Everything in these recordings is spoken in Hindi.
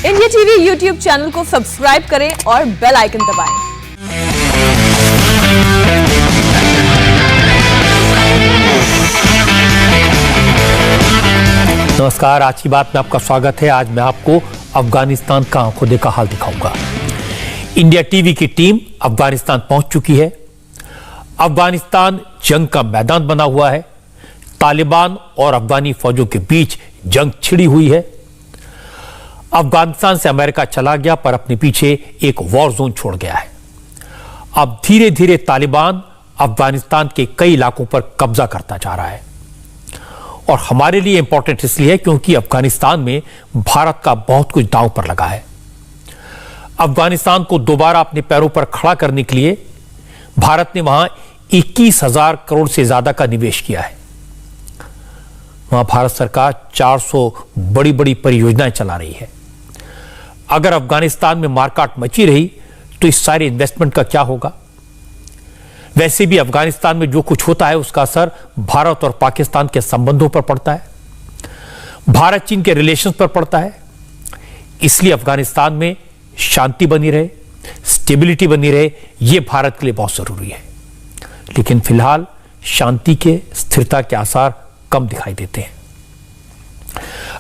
इंडिया टीवी यूट्यूब चैनल को सब्सक्राइब करें और बेल आइकन दबाएं। नमस्कार, आज की बात में आपका स्वागत है। आज मैं आपको अफगानिस्तान का आंखों देखा हाल दिखाऊंगा। इंडिया टीवी की टीम अफगानिस्तान पहुंच चुकी है। अफगानिस्तान जंग का मैदान बना हुआ है। तालिबान और अफगानी फौजों के बीच जंग छिड़ी हुई है। अफगानिस्तान से अमेरिका चला गया पर अपने पीछे एक वॉर जोन छोड़ गया है। अब धीरे धीरे तालिबान अफगानिस्तान के कई इलाकों पर कब्जा करता जा रहा है और हमारे लिए इंपॉर्टेंट इसलिए है क्योंकि अफगानिस्तान में भारत का बहुत कुछ दांव पर लगा है। अफगानिस्तान को दोबारा अपने पैरों पर खड़ा करने के लिए भारत ने वहां 21,000 करोड़ से ज्यादा का निवेश किया है। वहां भारत सरकार 400 बड़ी बड़ी परियोजनाएं चला रही है। अगर अफगानिस्तान में मारकाट मची रही तो इस सारे इन्वेस्टमेंट का क्या होगा? वैसे भी अफगानिस्तान में जो कुछ होता है उसका असर भारत और पाकिस्तान के संबंधों पर पड़ता है, भारत चीन के रिलेशंस पर पड़ता है। इसलिए अफगानिस्तान में शांति बनी रहे, स्टेबिलिटी बनी रहे, यह भारत के लिए बहुत जरूरी है। लेकिन फिलहाल शांति के, स्थिरता के आसार कम दिखाई देते हैं।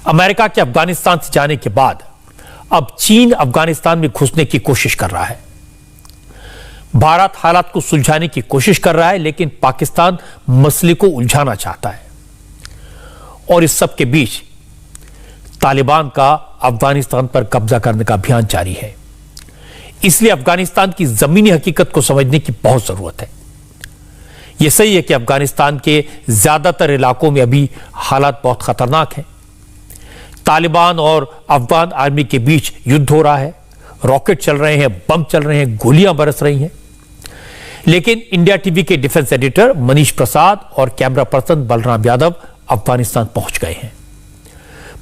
अमेरिका के अफगानिस्तान से जाने के बाद अब चीन अफगानिस्तान में घुसने की कोशिश कर रहा है। भारत हालात को सुलझाने की कोशिश कर रहा है, लेकिन पाकिस्तान मसले को उलझाना चाहता है। और इस सब के बीच तालिबान का अफगानिस्तान पर कब्जा करने का अभियान जारी है। इसलिए अफगानिस्तान की जमीनी हकीकत को समझने की बहुत जरूरत है। यह सही है कि अफगानिस्तान के ज्यादातर इलाकों में अभी हालात बहुत खतरनाक हैं। तालिबान और अफगान आर्मी के बीच युद्ध हो रहा है, रॉकेट चल रहे हैं, बम चल रहे हैं, गोलियां बरस रही हैं। लेकिन इंडिया टीवी के डिफेंस एडिटर मनीष प्रसाद और कैमरा पर्सन बलराम यादव अफगानिस्तान पहुंच गए हैं।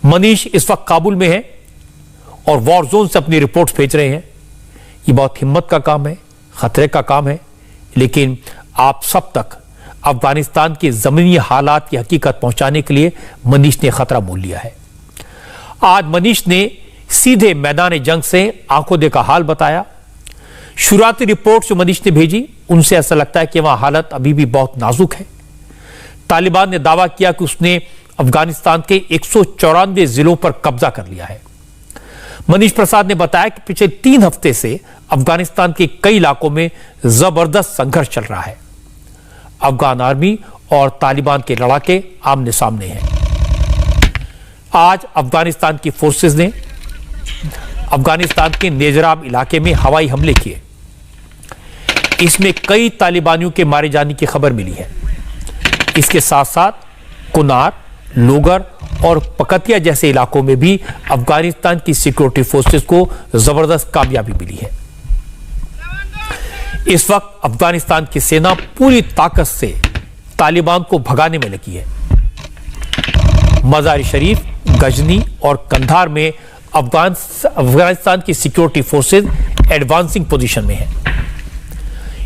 मनीष इस वक्त काबुल में है और वॉर जोन से अपनी रिपोर्ट्स भेज रहे हैं। यह बहुत हिम्मत का काम है, खतरे का काम है, लेकिन आप सब तक अफगानिस्तान के जमीनी हालात की हकीकत पहुंचाने के लिए मनीष ने खतरा मोल लिया है। आज मनीष ने सीधे मैदान जंग से आंखों देखा हाल बताया। शुरुआती रिपोर्ट जो मनीष ने भेजी उनसे ऐसा लगता है कि वहां हालत अभी भी बहुत नाजुक है। तालिबान ने दावा किया कि उसने अफगानिस्तान के 194 जिलों पर कब्जा कर लिया है। मनीष प्रसाद ने बताया कि पिछले 3 हफ्ते से अफगानिस्तान के कई इलाकों में जबरदस्त संघर्ष चल रहा है। अफगान आर्मी और तालिबान के लड़ाके आमने सामने हैं। आज अफगानिस्तान की फोर्सेस ने अफगानिस्तान के नेजराब इलाके में हवाई हमले किए। इसमें कई तालिबानियों के मारे जाने की खबर मिली है। इसके साथ साथ कुनार, लोगर और पकतिया जैसे इलाकों में भी अफगानिस्तान की सिक्योरिटी फोर्सेस को जबरदस्त कामयाबी मिली है। इस वक्त अफगानिस्तान की सेना पूरी ताकत से तालिबान को भगाने में लगी है। मज़ार शरीफ, गजनी और कंधार में अफगानिस्तान की सिक्योरिटी फोर्सेस एडवांसिंग पोजीशन में है।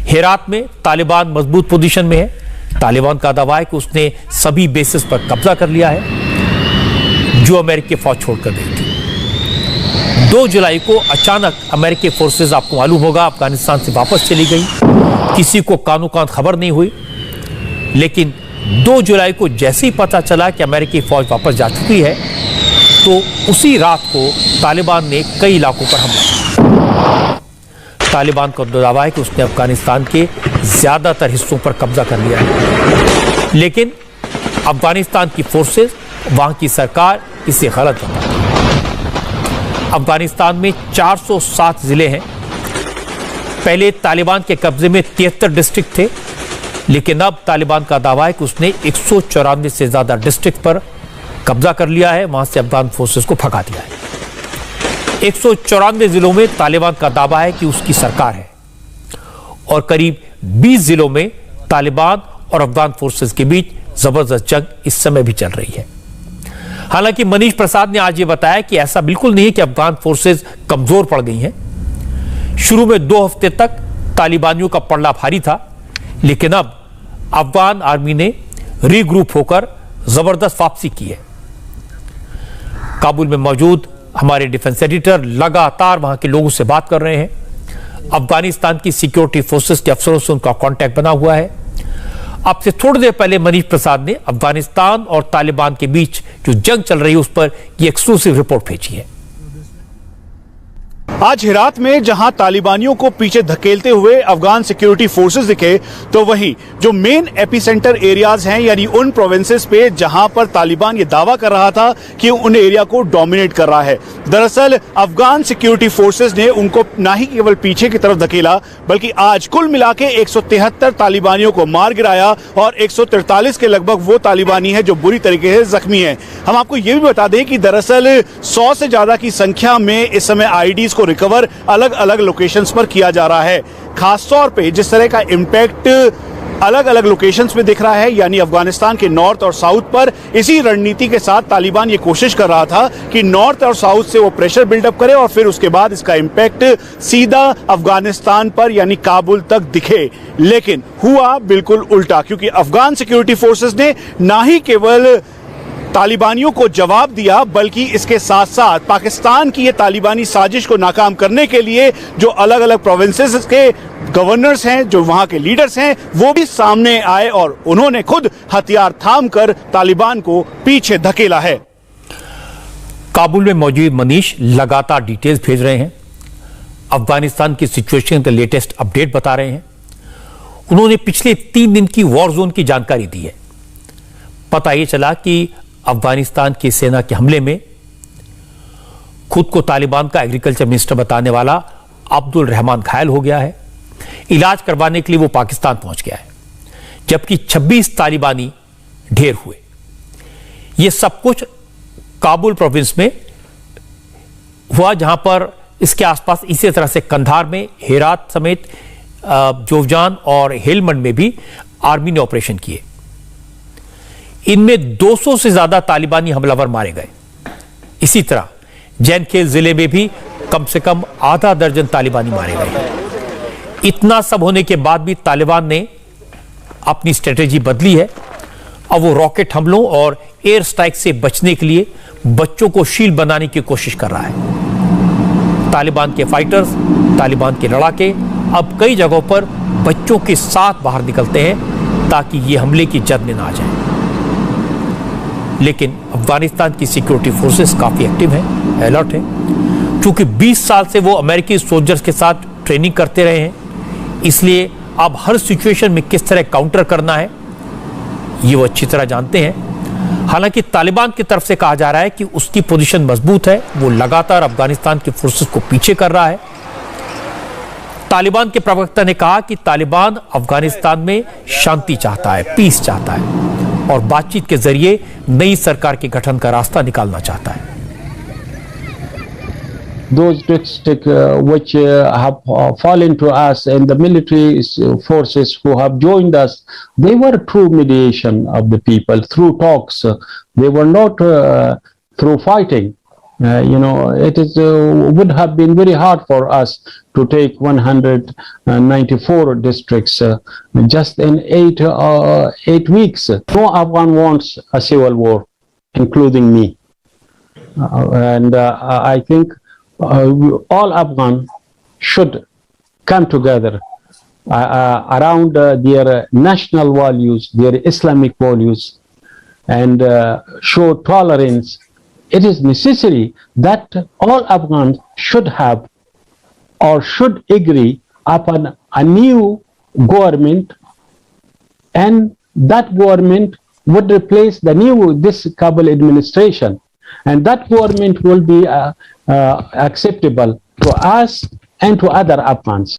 हेरात में तालिबान मजबूत पोजीशन में है। तालिबान का दावा है कि उसने सभी बेसिस पर कब्जा कर लिया है जो अमेरिकी फौज छोड़कर गई थी। 2 जुलाई को अचानक अमेरिकी फोर्सेस, आपको मालूम होगा, अफगानिस्तान से वापस चली गई। किसी को कानो कान खबर नहीं हुई। लेकिन 2 जुलाई को जैसे ही पता चला कि अमेरिकी फौज वापस जा चुकी है तो उसी रात को तालिबान ने कई इलाकों पर हमला किया। तालिबान का दावा है कि उसने अफगानिस्तान के ज्यादातर हिस्सों पर कब्जा कर लिया है। लेकिन अफगानिस्तान की फोर्सेस, वहां की सरकार इसे गलत बताती है। अफगानिस्तान में 407 जिले हैं। पहले तालिबान के कब्जे में 73 डिस्ट्रिक्ट थे, लेकिन अब तालिबान का दावा है कि उसने 194 से ज्यादा डिस्ट्रिक्ट पर कब्जा कर लिया है, वहां से अफगान फोर्सेस को भगा दिया है। 194 जिलों में तालिबान का दावा है कि उसकी सरकार है और करीब 20 जिलों में तालिबान और अफगान फोर्सेस के बीच जबरदस्त जंग इस समय भी चल रही है। हालांकि मनीष प्रसाद ने आज यह बताया कि ऐसा बिल्कुल नहीं है कि अफगान फोर्सेस कमजोर पड़ गई हैं। शुरू में 2 हफ्ते तक तालिबानियों का पलड़ा भारी था, लेकिन अब अफगान आर्मी ने रीग्रुप होकर जबरदस्त वापसी की है। काबुल में मौजूद हमारे डिफेंस एडिटर लगातार वहां के लोगों से बात कर रहे हैं। अफगानिस्तान की सिक्योरिटी फोर्सेस के अफसरों से उनका कांटेक्ट बना हुआ है। अब से थोड़ी देर पहले मनीष प्रसाद ने अफगानिस्तान और तालिबान के बीच जो जंग चल रही है उस पर यह एक्सक्लूसिव रिपोर्ट भेजी है। आज हेरात में जहां तालिबानियों को पीछे धकेलते हुए अफगान सिक्योरिटी फोर्सेस दिखे, तो वहीं जो मेन एपिसेंटर एरियाज हैं, यानी उन प्रोविंसेस पे जहां पर तालिबान ये दावा कर रहा था कि उन एरिया को डोमिनेट कर रहा है, दरअसल अफगान सिक्योरिटी फोर्सेस ने उनको ना ही केवल पीछे की तरफ धकेला, बल्कि आज कुल मिला के 173 तालिबानियों को मार गिराया और 143 के लगभग वो तालिबानी है जो बुरी तरीके से जख्मी है। हम आपको ये भी बता दें कि दरअसल 100 से ज्यादा की संख्या में इस समय आईडीज को रिकवर अलग अलग लोकेशंस पर किया जा रहा है। खास तौर पे जिस तरह का इंपैक्ट अलग अलग लोकेशंस में दिख रहा है, यानी अफगानिस्तान के नॉर्थ और साउथ पर, इसी रणनीति के साथ तालिबान ये कोशिश कर रहा था कि नॉर्थ और साउथ से वो प्रेशर बिल्डअप करे और फिर उसके बाद इसका इंपैक्ट सीधा अफगानिस्तान पर यानी काबुल तक दिखे। लेकिन हुआ बिल्कुल उल्टा, क्योंकि अफगान सिक्योरिटी फोर्सेस ने ना ही केवल तालिबानियों को जवाब दिया, बल्कि इसके साथ साथ पाकिस्तान की ये तालिबानी साजिश को नाकाम करने के लिए जो अलग अलग प्रोविंसेस के गवर्नर्स हैं, जो वहां के लीडर्स हैं, वो भी सामने आए और उन्होंने खुद हथियार थाम कर तालिबान को पीछे धकेला है। काबुल में मौजूद मनीष लगातार डिटेल्स भेज रहे हैं, अफगानिस्तान की सिचुएशन का लेटेस्ट अपडेट बता रहे हैं। उन्होंने पिछले 3 दिन की वॉर जोन की जानकारी दी है। पता यह चला कि अफगानिस्तान की सेना के हमले में खुद को तालिबान का एग्रीकल्चर मिनिस्टर बताने वाला अब्दुल रहमान घायल हो गया है। इलाज करवाने के लिए वो पाकिस्तान पहुंच गया है, जबकि 26 तालिबानी ढेर हुए। ये सब कुछ काबुल प्रोविंस में हुआ, जहां पर इसके आसपास इसी तरह से कंधार में, हेरात समेत जोवजान और हेलमंड में भी आर्मी ने ऑपरेशन किए। इनमें 200 से ज्यादा तालिबानी हमलावर मारे गए। इसी तरह जैनखेल जिले में भी कम से कम आधा दर्जन तालिबानी मारे गए। इतना सब होने के बाद भी तालिबान ने अपनी स्ट्रेटेजी बदली है। अब वो रॉकेट हमलों और एयर स्ट्राइक से बचने के लिए बच्चों को शील्ड बनाने की कोशिश कर रहा है। तालिबान के फाइटर्स, तालिबान के लड़ाके अब कई जगहों पर बच्चों के साथ बाहर निकलते हैं ताकि ये हमले की जद में ना आ जाए। लेकिन अफगानिस्तान की सिक्योरिटी फोर्सेस काफी एक्टिव हैं, अलर्ट हैं। क्योंकि 20 साल से वो अमेरिकी सोल्जर्स के साथ ट्रेनिंग करते रहे हैं, इसलिए अब हर सिचुएशन में किस तरह काउंटर करना है ये वो अच्छी तरह जानते हैं। हालांकि तालिबान की तरफ से कहा जा रहा है कि उसकी पोजीशन मजबूत है, वो लगातार अफगानिस्तान की फोर्सेस को पीछे कर रहा है। तालिबान के प्रवक्ता ने कहा कि तालिबान अफगानिस्तान में शांति चाहता है, पीस चाहता है और बातचीत के जरिए नई सरकार के गठन का रास्ता निकालना चाहता है। Those districts which have fallen to us and the military forces who have joined us, they were through mediation of the people, through talks. They were not through fighting. It would have been very hard for us to take 194 districts just in 8 weeks. No Afghan wants a civil war, including me. And I think all Afghan should come together around their national values, their Islamic values, and show tolerance. It is necessary that all Afghans should have or should agree upon a new government, and that government would replace this Kabul administration, and that government will be acceptable to us and to other Afghans.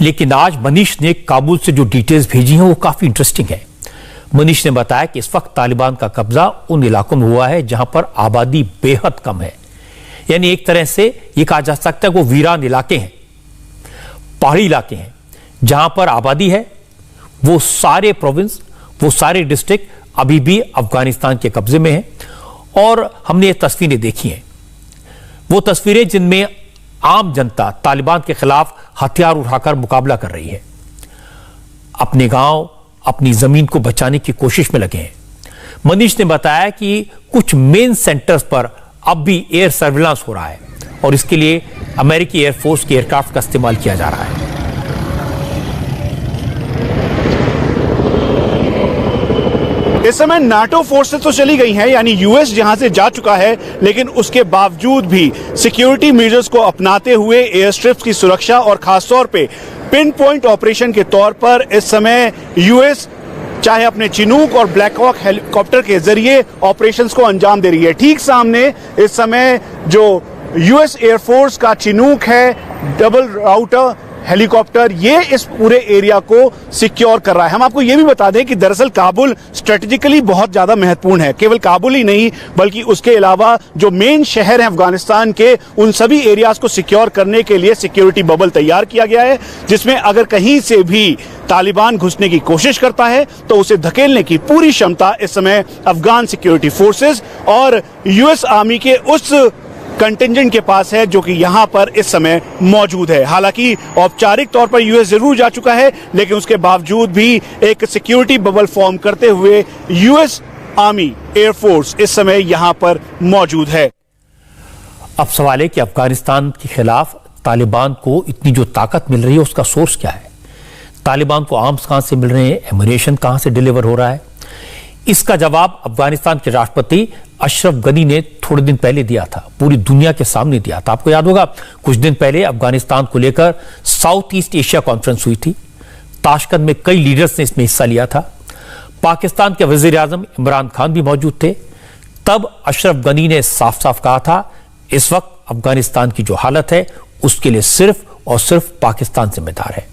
लेकिन आज मनीष ने काबुल से जो डिटेल्स भेजी हैं वो काफी इंटरेस्टिंग है। मनीष ने बताया कि इस वक्त तालिबान का कब्जा उन इलाकों में हुआ है जहां पर आबादी बेहद कम है, यानी एक तरह से यह कहा जा सकता है कि वो वीरान इलाके हैं, पहाड़ी इलाके हैं जहां पर आबादी है। वो सारे प्रोविंस, वो सारे डिस्ट्रिक्ट अभी भी अफगानिस्तान के कब्जे में हैं। और हमने ये तस्वीरें देखी हैं, वो तस्वीरें जिनमें आम जनता तालिबान के खिलाफ हथियार उठाकर मुकाबला कर रही है, अपने गांव, अपनी जमीन को बचाने की कोशिश में लगे हैं। मनीष ने बताया कि कुछ मेन सेंटर्स पर अब भी एयर सर्विलांस हो रहा है और इसके लिए अमेरिकी एयरफोर्स के एयरक्राफ्ट का इस्तेमाल किया जा रहा है। इस समय नाटो फोर्सेस तो चली गई हैं, यानी यूएस जहां से जा चुका है, लेकिन उसके बावजूद भी सिक्योरिटी मेजर्स को अपनाते हुए एयर स्ट्रिप्स की सुरक्षा और खासतौर पे पिन पॉइंट ऑपरेशन के तौर पर इस समय यूएस चाहे अपने चिनूक और ब्लैक हॉक हेलीकॉप्टर के जरिए ऑपरेशंस को अंजाम दे रही है। ठीक सामने इस समय जो यूएस एयरफोर्स का चिनूक है, डबल राउटर हेलीकॉप्टर, ये इस पूरे एरिया को सिक्योर कर रहा है। हम आपको ये भी बता दें कि दरअसल काबुल स्ट्रेटेजिकली बहुत ज्यादा महत्वपूर्ण है। केवल काबुल ही नहीं बल्कि उसके अलावा जो मेन शहर हैं अफगानिस्तान के, उन सभी एरियाज को सिक्योर करने के लिए सिक्योरिटी बबल तैयार किया गया है, जिसमें अगर कहीं से भी तालिबान घुसने की कोशिश करता है तो उसे धकेलने की पूरी क्षमता इस समय अफगान सिक्योरिटी फोर्सेस और यूएस आर्मी के उस कंटिंजेंट के पास है जो कि यहां पर इस समय मौजूद है। हालांकि औपचारिक तौर पर यूएस जरूर जा चुका है, लेकिन उसके बावजूद भी एक सिक्योरिटी बबल फॉर्म करते हुए यूएस आर्मी एयरफोर्स इस समय यहां पर मौजूद है। अब सवाल है कि अफगानिस्तान के खिलाफ तालिबान को इतनी जो ताकत मिल रही है उसका सोर्स क्या है? तालिबान को आर्म्स कहां से मिल रहे हैं, एमुनेशन कहां से डिलीवर हो रहा है? इसका जवाब अफगानिस्तान के राष्ट्रपति अशरफ गनी ने थोड़े दिन पहले दिया था, पूरी दुनिया के सामने दिया था। आपको याद होगा कुछ दिन पहले अफगानिस्तान को लेकर साउथ ईस्ट एशिया कॉन्फ्रेंस हुई थी। ताशकंद में कई लीडर्स ने इसमें हिस्सा लिया था। पाकिस्तान के वजीर आजम इमरान खान भी मौजूद थे। तब अशरफ गनी ने साफ साफ कहा था इस वक्त अफगानिस्तान की जो हालत है उसके लिए सिर्फ और सिर्फ पाकिस्तान जिम्मेदार है।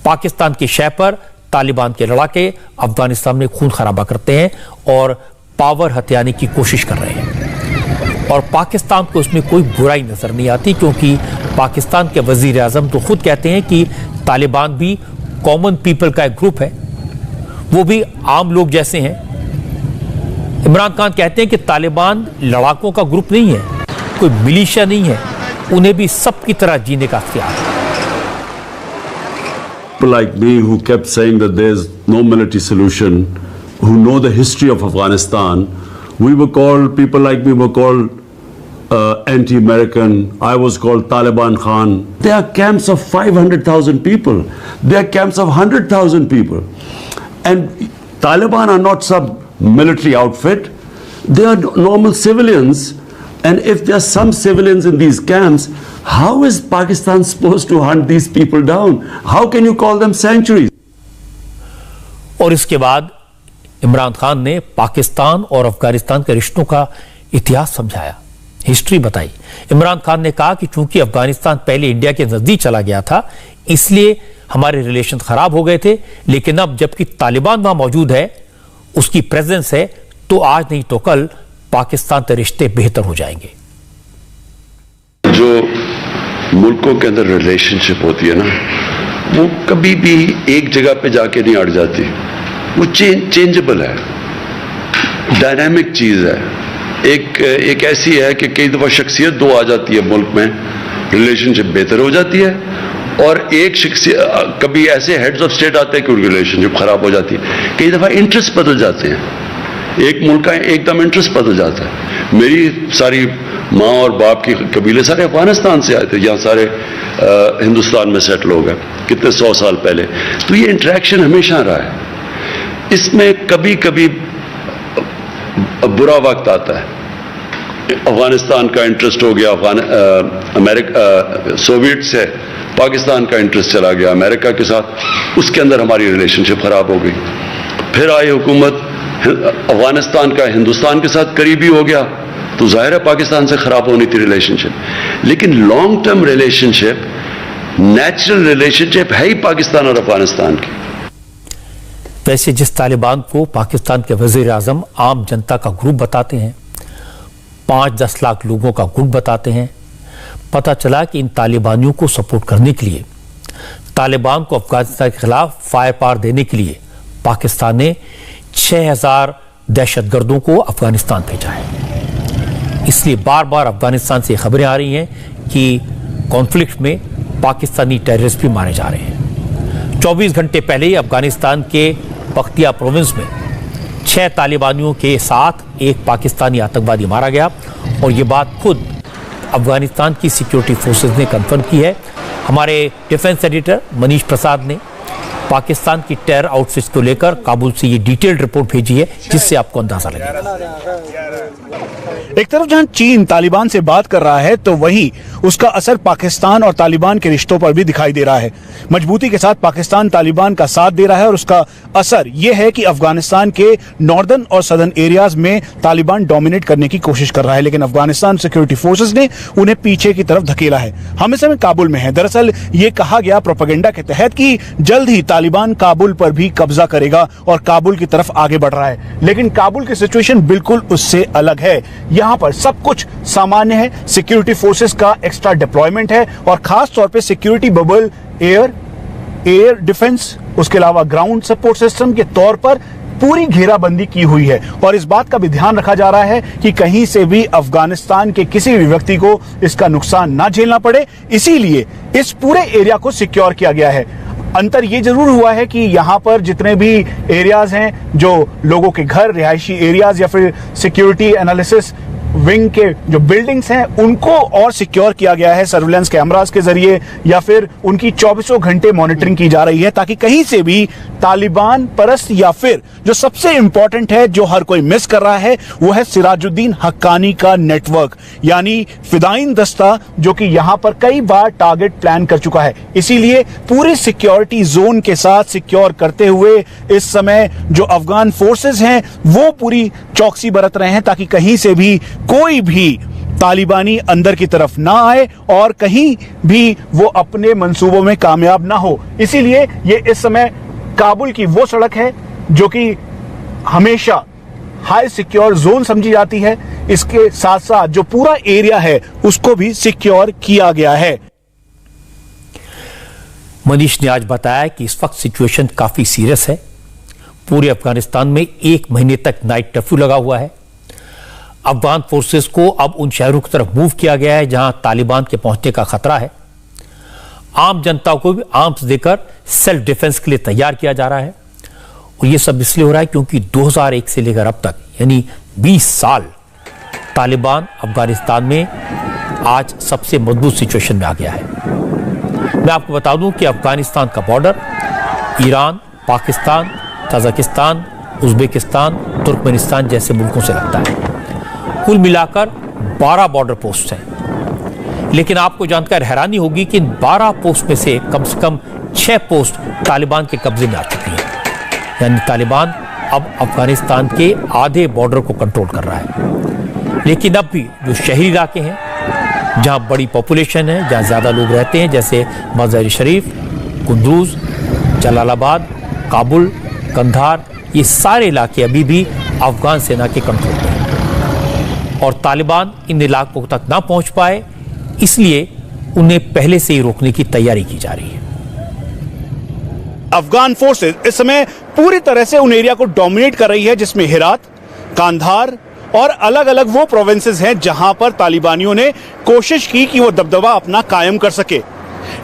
पाकिस्तान की शह पर तालिबान के लड़ाके अफगानिस्तान में खून खराबा करते हैं और पावर हथियाने की कोशिश कर रहे हैं और पाकिस्तान को उसमें कोई बुराई नजर नहीं आती, क्योंकि पाकिस्तान के वजीर आजम तो खुद कहते हैं कि तालिबान भी कॉमन पीपल का एक ग्रुप है, वो भी आम लोग जैसे हैं। इमरान खान कहते हैं कि तालिबान लड़ाकों का ग्रुप नहीं है, कोई मिलिशिया नहीं है, उन्हें भी सबकी तरह जीने का अख्तियार है। People like me who kept saying that there's no military solution, who know the history of Afghanistan, people like me were called anti-American. I was called Taliban Khan. There are camps of 500,000 people. There are camps of 100,000 people. And Taliban are not some military outfit. They are normal civilians. And if there are some civilians in these camps, how is Pakistan supposed to hunt these people down? How can you call them sanctuaries? और इसके बाद इमरान खान ने पाकिस्तान और अफगानिस्तान के रिश्तों का इतिहास समझाया, हिस्ट्री बताई। इमरान खान ने कहा कि चूंकि अफगानिस्तान पहले इंडिया के नजदीक चला गया था इसलिए हमारे रिलेशन खराब हो गए थे, लेकिन अब जबकि तालिबान वहां मौजूद है, उसकी प्रेजेंस है, तो आज नहीं तो कल पाकिस्तान के रिश्ते बेहतर हो जाएंगे। जो मुल्कों के अंदर रिलेशनशिप होती है ना, वो कभी भी एक जगह पे जाके नहीं अड़ जाती, वो चेंजेबल है, डायनामिक चीज है। एक ऐसी है कि कई दफा शख्सियत दो आ जाती है मुल्क में, रिलेशनशिप बेहतर हो जाती है, और एक शख्सियत कभी ऐसे हेड्स ऑफ स्टेट आते हैं कि उनकी रिलेशनशिप खराब हो जाती है। कई दफा इंटरेस्ट बदल जाते हैं, एक मुल्क का एकदम इंटरेस्ट बदल जाता है। मेरी सारी माँ और बाप की कबीले सारे अफगानिस्तान से आए थे, यहाँ सारे हिंदुस्तान में सेटल हो गए कितने 100 साल पहले। तो ये इंटरेक्शन हमेशा रहा है। इसमें कभी कभी बुरा वक्त आता है। अफगानिस्तान का इंटरेस्ट हो गया अमेरिका, सोवियत से पाकिस्तान का इंटरेस्ट चला गया अमेरिका के साथ, उसके अंदर हमारी रिलेशनशिप खराब हो गई। फिर आई हुकूमत अफगानिस्तान का हिंदुस्तान के साथ करीबी हो गया, तो जाहिर है पाकिस्तान से खराब होनी थी रिलेशनशिप। लेकिन long term relationship, natural relationship है ही पाकिस्तान और अफगानिस्तान की। वैसे जिस तालिबान को पाकिस्तान के वजीर आजम आम जनता का ग्रुप बताते हैं, 5-10 लाख लोगों का ग्रुप बताते हैं, पता चला कि इन तालिबानियों को सपोर्ट करने के लिए, तालिबान को अफगानिस्तान के खिलाफ फायर पावर देने के लिए पाकिस्तान ने 6000 दहशतगर्दों को अफगानिस्तान भेजा है। इसलिए बार बार अफगानिस्तान से खबरें आ रही हैं कि कॉन्फ्लिक्ट में पाकिस्तानी टेररिस्ट भी मारे जा रहे हैं। 24 घंटे पहले ही अफगानिस्तान के पख्तिया प्रोविंस में 6 तालिबानियों के साथ एक पाकिस्तानी आतंकवादी मारा गया और ये बात खुद अफगानिस्तान की सिक्योरिटी फोर्सेस ने कंफर्म की है। हमारे डिफेंस एडिटर मनीष प्रसाद ने पाकिस्तान की टेरर आउटफिट्स को लेकर काबुल से ये डिटेल्ड रिपोर्ट भेजी है, जिससे आपको अंदाजा लगेगा। एक तरफ जहां चीन तालिबान से बात कर रहा है तो वहीं उसका असर पाकिस्तान और तालिबान के रिश्तों पर भी दिखाई दे रहा है। मजबूती के साथ पाकिस्तान तालिबान का साथ दे रहा है और उसका असर यह है कि अफगानिस्तान के नॉर्दर्न और सदर्न एरियाज में तालिबान डोमिनेट करने की कोशिश कर रहा है, लेकिन अफगानिस्तान सिक्योरिटी फोर्सेस ने उन्हें पीछे की तरफ धकेला है। हम इस समय काबुल में हैं। दरअसल ये कहा गया प्रोपेगेंडा के तहत कि जल्द ही तालिबान काबुल पर भी कब्जा करेगा और काबुल की तरफ आगे बढ़ रहा है, लेकिन काबुल की सिचुएशन बिल्कुल उससे अलग है। यहां पर सब कुछ सामान्य है, सिक्योरिटी फोर्सेस का एक्स्ट्रा डिप्लॉयमेंट है और खास तौर पे सिक्योरिटी बबल एयर डिफेंस, उसके अलावा ग्राउंड सपोर्ट सिस्टम के तौर पर पूरी घेराबंदी की हुई है और इस बात का भी ध्यान रखा जा रहा है कि कहीं से भी अफगानिस्तान के किसी भी व्यक्ति को इसका नुकसान ना झेलना पड़े, इसीलिए इस पूरे एरिया को सिक्योर किया गया है। अंतर ये जरूर हुआ है कि यहाँ पर जितने भी एरियाज हैं, जो लोगों के घर, रिहायशी एरियाज या फिर सिक्योरिटी एनालिसिस विंग के जो बिल्डिंग्स हैं, उनको और सिक्योर किया गया है सर्विलेंस कैमरास के जरिए या फिर उनकी 24 घंटे मॉनिटरिंग की जा रही है, ताकि कहीं से भी तालिबान परस्त या फिर जो सबसे इंपॉर्टेंट है, जो हर कोई मिस कर रहा है, वो है सिराजुद्दीन हक्कानी का नेटवर्क, यानी फिदाइन दस्ता, जो कि यहां पर कई बार टारगेट प्लान कर चुका है। इसीलिए पूरी सिक्योरिटी जोन के साथ सिक्योर करते हुए इस समय जो अफगान फोर्सेस हैं वो पूरी चौकसी बरत रहे हैं, ताकि कहीं से भी कोई भी तालिबानी अंदर की तरफ ना आए और कहीं भी वो अपने मंसूबों में कामयाब ना हो। इसीलिए ये इस समय काबुल की वो सड़क है जो कि हमेशा हाई सिक्योर जोन समझी जाती है। इसके साथ साथ जो पूरा एरिया है उसको भी सिक्योर किया गया है। मनीष ने आज बताया कि इस वक्त सिचुएशन काफी सीरियस है। पूरे अफगानिस्तान में 1 महीने तक नाइट कर्फ्यू लगा हुआ है। अफगान फोर्सेस को अब उन शहरों की तरफ मूव किया गया है जहां तालिबान के पहुंचने का खतरा है। आम जनता को भी आर्म्स देकर सेल्फ डिफेंस के लिए तैयार किया जा रहा है और यह सब इसलिए हो रहा है क्योंकि 2001 से लेकर अब तक यानी 20 साल तालिबान अफगानिस्तान में आज सबसे मजबूत सिचुएशन में आ गया है। मैं आपको बता दूं कि अफगानिस्तान का border Iran, Pakistan, Tajikistan, Uzbekistan, Turkmenistan जैसे मुल्कों से लगता है। कुल मिलाकर 12 बॉर्डर पोस्ट हैं, लेकिन आपको जानकर हैरानी होगी कि इन 12 पोस्ट में से कम 6 पोस्ट तालिबान के कब्जे में आ चुकी हैं। यानी तालिबान अब अफगानिस्तान के आधे बॉर्डर को कंट्रोल कर रहा है। लेकिन अब भी जो शहरी इलाके हैं, जहां बड़ी पॉपुलेशन है, जहां ज्यादा लोग रहते हैं, जैसे मज़ार शरीफ, कुंदूज, जलालाबाद, काबुल, कंधार, ये सारे इलाके अभी भी अफगान सेना के कंट्रोल में हैं और तालिबान इन इलाकों तक ना पहुंच पाए, इसलिए उन्हें पहले से ही रोकने की तैयारी की जा रही है। अफगान फोर्सेस इस समय पूरी तरह से उन एरिया को डोमिनेट कर रही है जिसमें हेरात, कांधार और अलग अलग वो प्रोविंसेस हैं जहां पर तालिबानियों ने कोशिश की कि वो दबदबा अपना कायम कर सके।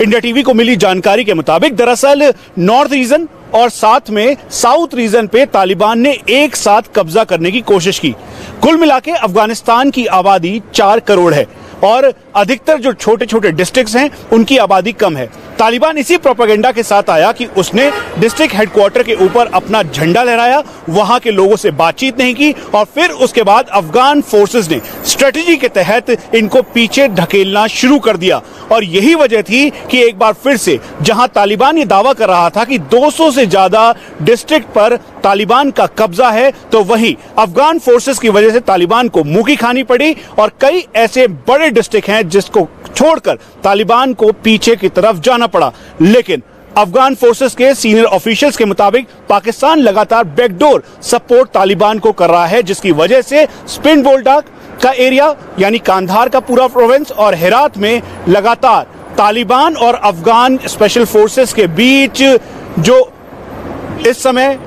इंडिया टीवी को मिली जानकारी के मुताबिक दरअसल नॉर्थ रीजन और साथ में साउथ रीजन पे तालिबान ने एक साथ कब्जा करने की कोशिश की। कुल मिला के अफगानिस्तान की आबादी 4 करोड़ है और अधिकतर जो छोटे छोटे डिस्ट्रिक्ट्स हैं उनकी आबादी कम है। तालिबान इसी प्रोपेगेंडा के साथ आया कि उसने डिस्ट्रिक्ट हेडक्वार्टर के ऊपर अपना झंडा लहराया, वहां के लोगों से बातचीत नहीं की और फिर उसके बाद अफगान फोर्सेस ने स्ट्रेटजी के तहत इनको पीछे ढकेलना शुरू कर दिया। और यही वजह थी कि एक बार फिर से जहां तालिबान ये दावा कर रहा था कि 200 से ज्यादा डिस्ट्रिक्ट पर तालिबान का कब्जा है, तो वहीं अफगान फोर्सेस की वजह से तालिबान को मुंह की खानी पड़ी और कई ऐसे बड़े डिस्ट्रिक्ट हैं जिसको छोड़कर तालिबान को पीछे की तरफ जाना पड़ा। लेकिन अफगान फोर्सेस के सीनियर ऑफिशियल्स के मुताबिक पाकिस्तान लगातार बैकडोर सपोर्ट तालिबान को कर रहा है, जिसकी वजह से स्पिन बोल्डाक का एरिया यानी कांधार का पूरा प्रोविंस और हेरात में लगातार तालिबान और अफगान स्पेशल फोर्सेस के बीच जो इस समय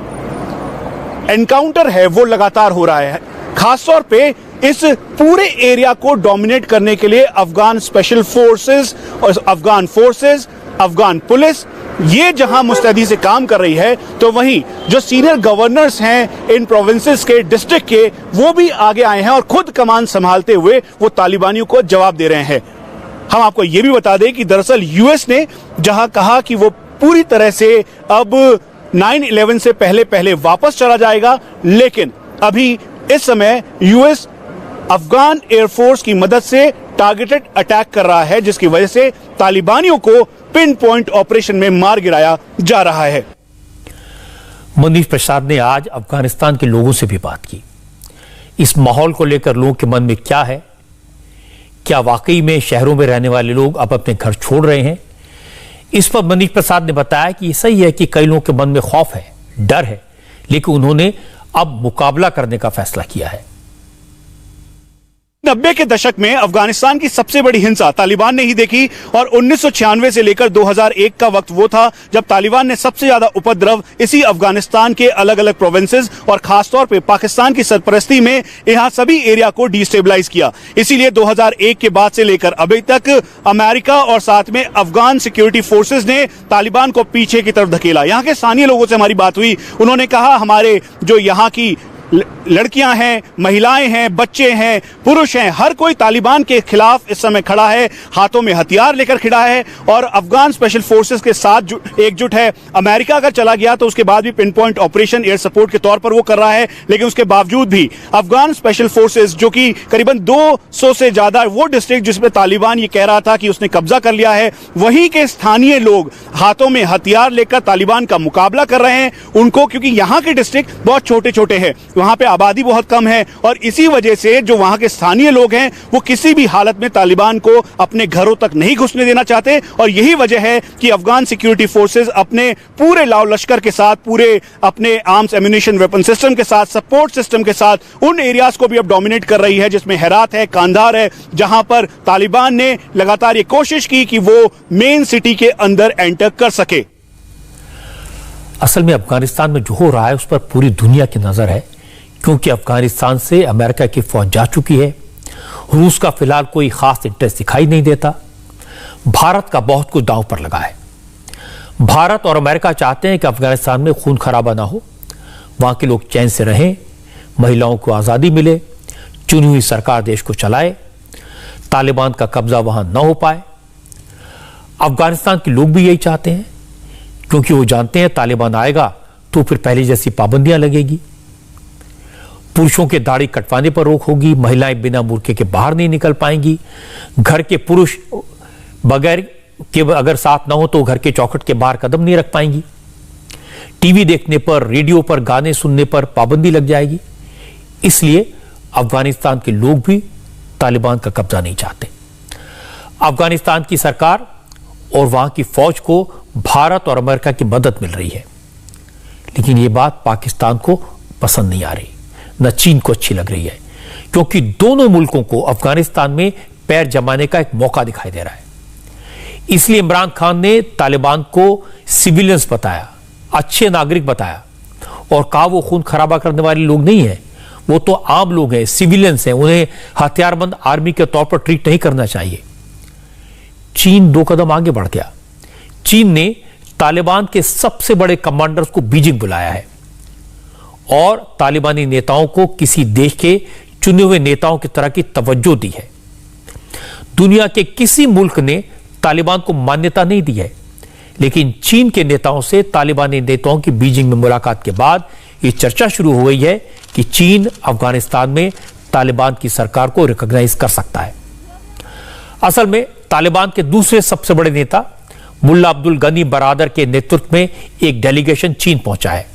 एनकाउंटर है वो लगातार हो रहा है। खासतौर पे इस पूरे एरिया को डोमिनेट करने के लिए अफगान स्पेशल फोर्सेस और अफगान पुलिस ये जहां मुस्तैदी से काम कर रही है, तो वहीं जो सीनियर गवर्नर्स हैं इन प्रोविंसेस के, डिस्ट्रिक्ट के, वो भी आगे आए हैं और खुद कमान संभालते हुए वो तालिबानियों को जवाब दे रहे हैं। हम आपको ये भी बता दें कि दरअसल यूएस ने जहां कहा कि वो पूरी तरह से अब 9/11 से पहले वापस चला जाएगा, लेकिन अभी इस समय यूएस अफगान एयरफोर्स की मदद से टारगेटेड अटैक कर रहा है, जिसकी वजह से तालिबानियों को पिन पॉइंट ऑपरेशन में मार गिराया जा रहा है। मनीष प्रसाद ने आज अफगानिस्तान के लोगों से भी बात की। इस माहौल को लेकर लोगों के मन में क्या है, क्या वाकई में शहरों में रहने वाले लोग अब अपने घर छोड़ रहे हैं? इस पर मनीष प्रसाद ने बताया कि सही है कि कई लोगों के मन में खौफ है, डर है, लेकिन उन्होंने अब मुकाबला करने का फैसला किया है। 90 के दशक में अफगानिस्तान की सबसे बड़ी हिंसा तालिबान ने ही देखी और 1996 से लेकर 2001 का वक्त वो था जब तालिबान ने सबसे ज्यादा उपद्रव इसी अफगानिस्तान के अलग अलग प्रोविंसेस और खासतौर पे पाकिस्तान की सरपरस्ती में यहां सभी एरिया को डिस्टेबलाइज किया। इसीलिए 2001 के बाद से लेकर अभी तक अमेरिका और साथ में अफगान सिक्योरिटी फोर्सेस ने तालिबान को पीछे की तरफ धकेला। यहाँ के स्थानीय लोगों से हमारी बात हुई, उन्होंने कहा हमारे जो यहाँ की लड़कियां हैं, महिलाएं हैं, बच्चे हैं, पुरुष हैं, हर कोई तालिबान के खिलाफ इस समय खड़ा है, हाथों में हथियार लेकर खड़ा है और अफगान स्पेशल फोर्सेस के साथ एकजुट है। अमेरिका अगर चला गया तो उसके बाद भी pin point operation air support के तौर पर वो कर रहा है, लेकिन उसके बावजूद भी अफगान स्पेशल फोर्सेस जो कि करीबन 200 से ज्यादा वो डिस्ट्रिक्ट जिसमें तालिबान ये कह रहा था कि उसने कब्जा कर लिया है, वहीं के स्थानीय लोग हाथों में हथियार लेकर तालिबान का मुकाबला कर रहे हैं उनको, क्योंकि यहाँ के डिस्ट्रिक्ट बहुत छोटे छोटे हैं, वहां पे आबादी बहुत कम है और इसी वजह से जो वहां के स्थानीय लोग हैं वो किसी भी हालत में तालिबान को अपने घरों तक नहीं घुसने देना चाहते। और यही वजह है कि अफगान सिक्योरिटी फोर्सेस अपने पूरे लाव लश्कर के साथ, पूरे अपने आर्म्स एम्यूनिशन वेपन सिस्टम के साथ, सपोर्ट सिस्टम के साथ उन एरियाज को भी अब डोमिनेट कर रही है, जिसमें हेरात है, कांधार है, जहां पर तालिबान ने लगातार ये कोशिश की कि वो मेन सिटी के अंदर एंटर कर सके। असल में अफगानिस्तान में जो हो रहा है उस पर पूरी दुनिया की नजर है, क्योंकि अफगानिस्तान से अमेरिका की फौज जा चुकी है। रूस का फिलहाल कोई खास इंटरेस्ट दिखाई नहीं देता। भारत का बहुत कुछ दांव पर लगा है। भारत और अमेरिका चाहते हैं कि अफगानिस्तान में खून खराबा ना हो, वहां के लोग चैन से रहें, महिलाओं को आजादी मिले, चुनी हुई सरकार देश को चलाए, तालिबान का कब्जा वहां ना हो पाए। अफगानिस्तान के लोग भी यही चाहते हैं, क्योंकि वो जानते हैं तालिबान आएगा तो फिर पहले जैसी पाबंदियां लगेगी, पुरुषों के दाढ़ी कटवाने पर रोक होगी, महिलाएं बिना बुर्के के बाहर नहीं निकल पाएंगी, घर के पुरुष बगैर के अगर साथ ना हो तो घर के चौखट के बाहर कदम नहीं रख पाएंगी, टीवी देखने पर, रेडियो पर गाने सुनने पर पाबंदी लग जाएगी। इसलिए अफगानिस्तान के लोग भी तालिबान का कब्जा नहीं चाहते। अफगानिस्तान की सरकार और वहां की फौज को भारत और अमेरिका की मदद मिल रही है, लेकिन यह बात पाकिस्तान को पसंद नहीं आ रही, न चीन को अच्छी लग रही है, क्योंकि दोनों मुल्कों को अफगानिस्तान में पैर जमाने का एक मौका दिखाई दे रहा है। इसलिए इमरान खान ने तालिबान को सिविलियंस बताया, अच्छे नागरिक बताया और कहा वो खून खराबा करने वाले लोग नहीं है, वो तो आम लोग हैं, सिविलियंस हैं, उन्हें हथियारबंद आर्मी के तौर पर ट्रीट नहीं करना चाहिए। चीन 2 कदम आगे बढ़ गया। चीन ने तालिबान के सबसे बड़े कमांडर्स को बीजिंग बुलाया है और तालिबानी नेताओं को किसी देश के चुने हुए नेताओं की तरह की तवज्जो दी है। दुनिया के किसी मुल्क ने तालिबान को मान्यता नहीं दी है, लेकिन चीन के नेताओं से तालिबानी नेताओं की बीजिंग में मुलाकात के बाद यह चर्चा शुरू हो गई है कि चीन अफगानिस्तान में तालिबान की सरकार को रिकॉग्नाइज कर सकता है। असल में तालिबान के दूसरे सबसे बड़े नेता मुल्ला अब्दुल गनी बरादर के नेतृत्व में एक डेलीगेशन चीन पहुंचा है।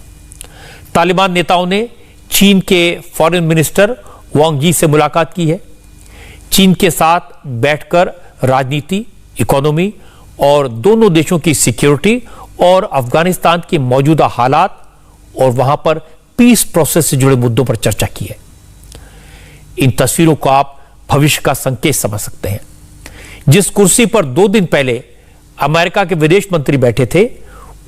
तालिबान नेताओं ने चीन के फॉरेन मिनिस्टर वांग यी से मुलाकात की है। चीन के साथ बैठकर राजनीति, इकोनॉमी और दोनों देशों की सिक्योरिटी और अफगानिस्तान के मौजूदा हालात और वहां पर पीस प्रोसेस से जुड़े मुद्दों पर चर्चा की है। इन तस्वीरों को आप भविष्य का संकेत समझ सकते हैं। जिस कुर्सी पर 2 दिन पहले अमेरिका के विदेश मंत्री बैठे थे,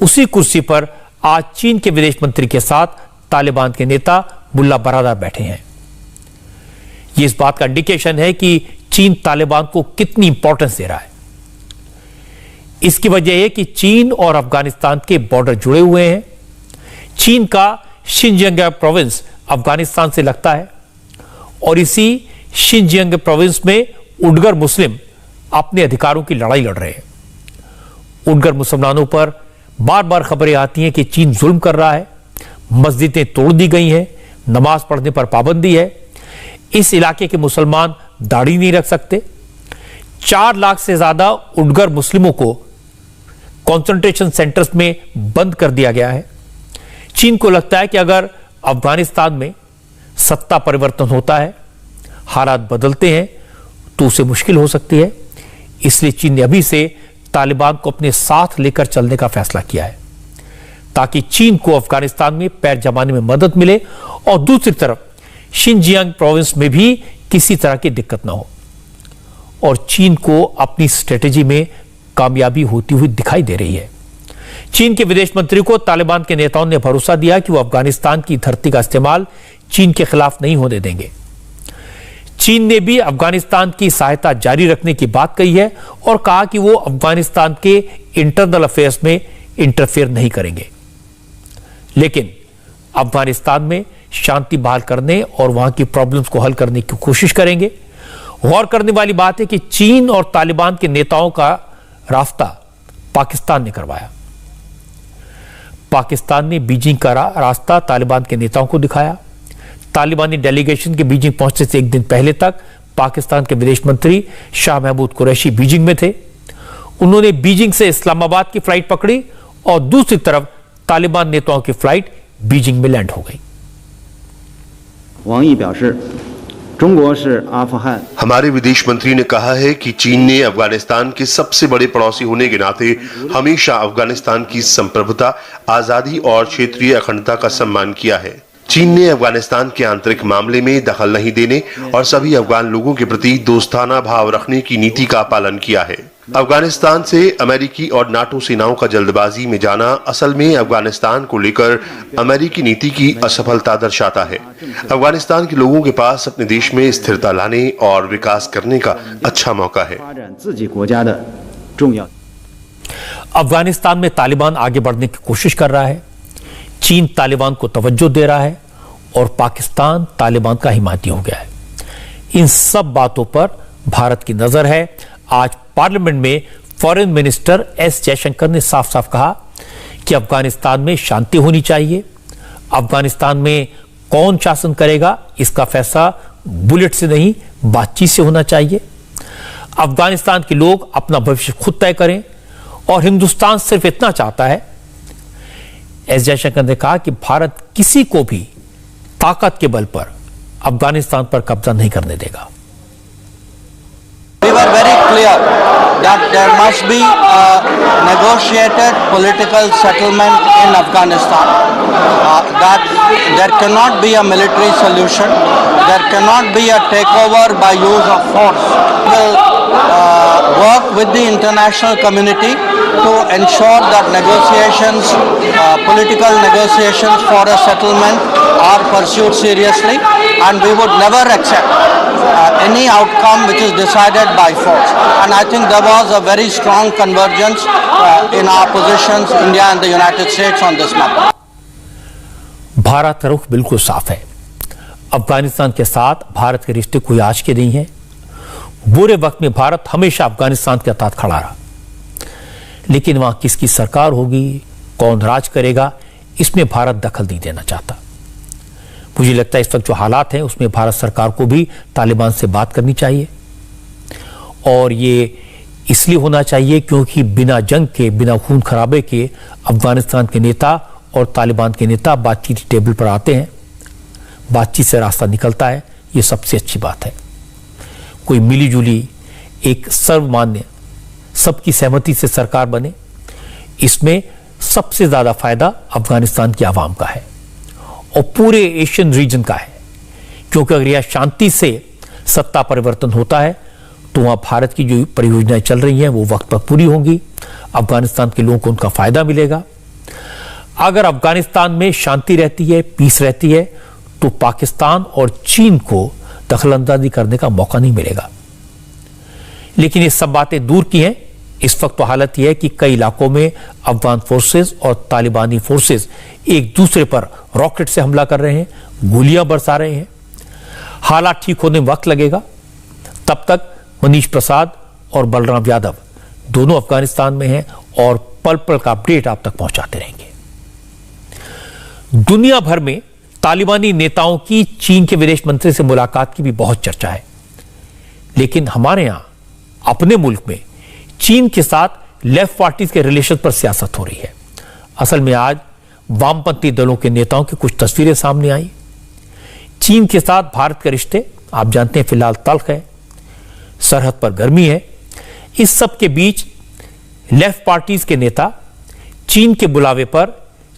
उसी कुर्सी पर आज चीन के विदेश मंत्री के साथ तालिबान के नेता मुल्ला बरादर बैठे हैं। यह इस बात का इंडिकेशन है कि चीन तालिबान को कितनी इंपॉर्टेंस दे रहा है। इसकी वजह है कि चीन और अफगानिस्तान के बॉर्डर जुड़े हुए हैं। चीन का शिनजियांग प्रोविंस अफगानिस्तान से लगता है और इसी शिनजियांग प्रोविंस में उइगर मुस्लिम अपने अधिकारों की लड़ाई लड़ रहे हैं। उइगर मुसलमानों पर बार बार खबरें आती हैं कि चीन जुल्म कर रहा है, मस्जिदें तोड़ दी गई हैं, नमाज पढ़ने पर पाबंदी है, इस इलाके के मुसलमान दाढ़ी नहीं रख सकते। 4 लाख से ज्यादा उइगर मुस्लिमों को कंसंट्रेशन सेंटर्स में बंद कर दिया गया है। चीन को लगता है कि अगर अफगानिस्तान में सत्ता परिवर्तन होता है, हालात बदलते हैं, तो उसे मुश्किल हो सकती है। इसलिए चीन ने अभी से तालिबान को अपने साथ लेकर चलने का फैसला किया है ताकि चीन को अफगानिस्तान में पैर जमाने में मदद मिले और दूसरी तरफ शिनजियांग प्रोविंस में भी किसी तरह की दिक्कत ना हो। और चीन को अपनी स्ट्रेटेजी में कामयाबी होती हुई दिखाई दे रही है। चीन के विदेश मंत्री को तालिबान के नेताओं ने भरोसा दिया कि वो अफगानिस्तान की धरती का इस्तेमाल चीन के खिलाफ नहीं होने देंगे। चीन ने भी अफगानिस्तान की सहायता जारी रखने की बात कही है और कहा कि वो अफगानिस्तान के इंटरनल अफेयर्स में इंटरफेयर नहीं करेंगे, लेकिन अफगानिस्तान में शांति बहाल करने और वहां की प्रॉब्लम्स को हल करने की कोशिश करेंगे। गौर करने वाली बात है कि चीन और तालिबान के नेताओं का रास्ता पाकिस्तान ने करवाया। पाकिस्तान ने बीजिंग का रास्ता तालिबान के नेताओं को दिखाया। तालिबानी डेलीगेशन के बीजिंग पहुंचने से एक दिन पहले तक पाकिस्तान के विदेश मंत्री शाह महमूद कुरैशी बीजिंग में थे। उन्होंने बीजिंग से इस्लामाबाद की फ्लाइट पकड़ी और दूसरी तरफ तालिबान नेताओं की फ्लाइट बीजिंग में लैंड हो गई। हमारे विदेश मंत्री ने कहा है कि चीन ने अफगानिस्तान के सबसे बड़े पड़ोसी होने के नाते हमेशा अफगानिस्तान की संप्रभुता, आजादी और क्षेत्रीय अखंडता का सम्मान किया है। चीन ने अफगानिस्तान के आंतरिक मामले में दखल नहीं देने और सभी अफगान लोगों के प्रति दोस्ताना भाव रखने की नीति का पालन किया है। अफगानिस्तान से अमेरिकी और नाटो सेनाओं का जल्दबाजी में जाना असल में अफगानिस्तान को लेकर अमेरिकी नीति की असफलता दर्शाता है। अफगानिस्तान के लोगों के पास अपने देश में स्थिरता लाने और विकास करने का अच्छा मौका है। अफगानिस्तान में तालिबान आगे बढ़ने की कोशिश कर रहा है, चीन तालिबान को तवज्जो दे रहा है और पाकिस्तान तालिबान का हिमायती हो गया है। इन सब बातों पर भारत की नजर है। आज पार्लियामेंट में फॉरेन मिनिस्टर एस जयशंकर ने साफ साफ कहा कि अफगानिस्तान में शांति होनी चाहिए। अफगानिस्तान में कौन शासन करेगा इसका फैसला बुलेट से नहीं, बातचीत से होना चाहिए। अफगानिस्तान के लोग अपना भविष्य खुद तय करें और हिंदुस्तान सिर्फ इतना चाहता है। एस जयशंकर ने कहा कि भारत किसी को भी ताकत के बल पर अफगानिस्तान पर कब्जा नहीं करने देगा। We were very clear that there must be a negotiated political settlement in Afghanistan, that there cannot be a military solution, there cannot be a takeover by use of force. We will work with the international community to ensure that negotiations, political negotiations for a settlement are pursued seriously, and we would never accept any outcome which is decided by force. And I think there was a very strong convergence in our positions, India and the United States, on this matter. Bharat का रुख बिल्कुल साफ है। अफगानिस्तान के साथ भारत के रिश्ते कोई आज के नहीं है। बुरे वक्त में भारत हमेशा अफगानिस्तान के साथ खड़ा रहा, लेकिन वहां किसकी सरकार होगी, कौन राज करेगा, इसमें भारत दखल नहीं देना चाहता। मुझे लगता है इस वक्त जो हालात हैं उसमें भारत सरकार को भी तालिबान से बात करनी चाहिए और ये इसलिए होना चाहिए क्योंकि बिना जंग के, बिना खून खराबे के अफगानिस्तान के नेता और तालिबान के नेता बातचीत टेबल पर आते हैं, बातचीत से रास्ता निकलता है। ये सबसे अच्छी बात है। कोई मिलीजुली एक सर्वमान्य सबकी सहमति से सरकार बने, इसमें सबसे ज्यादा फायदा अफगानिस्तान की आवाम का है और पूरे एशियन रीजन का है, क्योंकि अगर यह शांति से सत्ता परिवर्तन होता है तो वहां भारत की जो परियोजनाएं चल रही हैं वो वक्त पर पूरी होंगी, अफगानिस्तान के लोगों को उनका फायदा मिलेगा। अगर अफगानिस्तान में शांति रहती है, पीस रहती है, तो पाकिस्तान और चीन को दखलंदाजी करने का मौका नहीं मिलेगा। लेकिन ये सब बातें दूर की हैं इस वक्त तो हालत यह है कि कई इलाकों में अफगान फोर्सेस और तालिबानी फोर्सेस एक दूसरे पर रॉकेट से हमला कर रहे हैं, गोलियां बरसा रहे हैं। हालात ठीक होने में वक्त लगेगा। तब तक मनीष प्रसाद और बलराम यादव दोनों अफगानिस्तान में हैं और पल पल का अपडेट आप तक पहुंचाते रहेंगे। दुनिया भर में तालिबानी नेताओं की चीन के विदेश मंत्री से मुलाकात की भी बहुत चर्चा है, लेकिन हमारे यहां अपने मुल्क में चीन के साथ लेफ्ट पार्टीज के रिलेशन पर सियासत हो रही है। असल में आज वामपंथी दलों के नेताओं की कुछ तस्वीरें सामने आई। चीन के साथ भारत के रिश्ते आप जानते हैं फिलहाल तल्ख है, सरहद पर गर्मी है। इस सब के बीच लेफ्ट पार्टीज के नेता चीन के बुलावे पर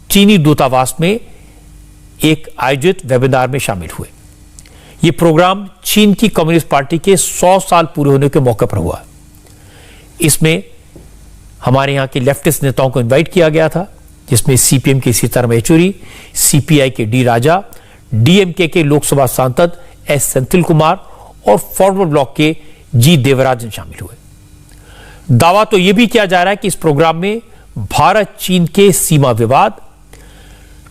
चीनी दूतावास में एक आयोजित वेबिनार में शामिल हुए। यह प्रोग्राम चीन की कम्युनिस्ट पार्टी के 100 साल पूरे होने के मौके पर हुआ। इसमें हमारे यहां के लेफ्टिस्ट नेताओं को इनवाइट किया गया था, जिसमें सीपीएम के सीताराम येचुरी, सीपीआई के डी राजा, डीएमके के लोकसभा सांसद एस सेंथिल कुमार और फॉरवर्ड ब्लॉक के जी देवराजन शामिल हुए। दावा तो यह भी किया जा रहा है कि इस प्रोग्राम में भारत चीन के सीमा विवाद,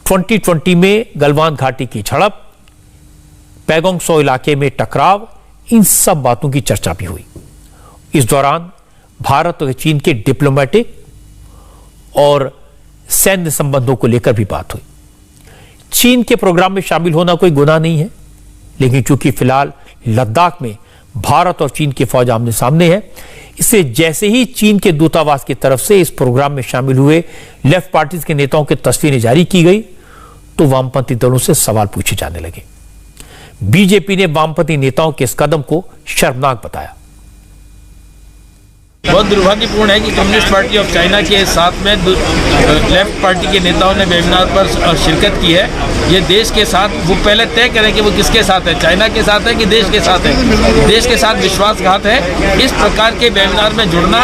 2020 में गलवान घाटी की झड़प, पैगोंग सो इलाके में टकराव, इन सब बातों की चर्चा भी हुई। इस दौरान भारत और चीन के डिप्लोमेटिक और सैन्य संबंधों को लेकर भी बात हुई। चीन के प्रोग्राम में शामिल होना कोई गुनाह नहीं है, लेकिन चूंकि फिलहाल लद्दाख में भारत और चीन की फौज आमने सामने है, इससे जैसे ही चीन के दूतावास की तरफ से इस प्रोग्राम में शामिल हुए लेफ्ट पार्टीज के नेताओं की तस्वीरें जारी की गई तो वामपंथी दलों से सवाल पूछे जाने लगे। बीजेपी ने वामपंथी नेताओं के इस कदम को शर्मनाक बताया। बहुत दुर्भाग्यपूर्ण है कि कम्युनिस्ट पार्टी ऑफ चाइना के साथ में लेफ्ट पार्टी के नेताओं ने वेबिनार पर शिरकत की है। ये देश के साथ वो पहले तय करें कि वो किसके साथ है, चाइना के साथ है कि देश के साथ है। देश के साथ विश्वासघात है। इस प्रकार के वेबिनार में जुड़ना,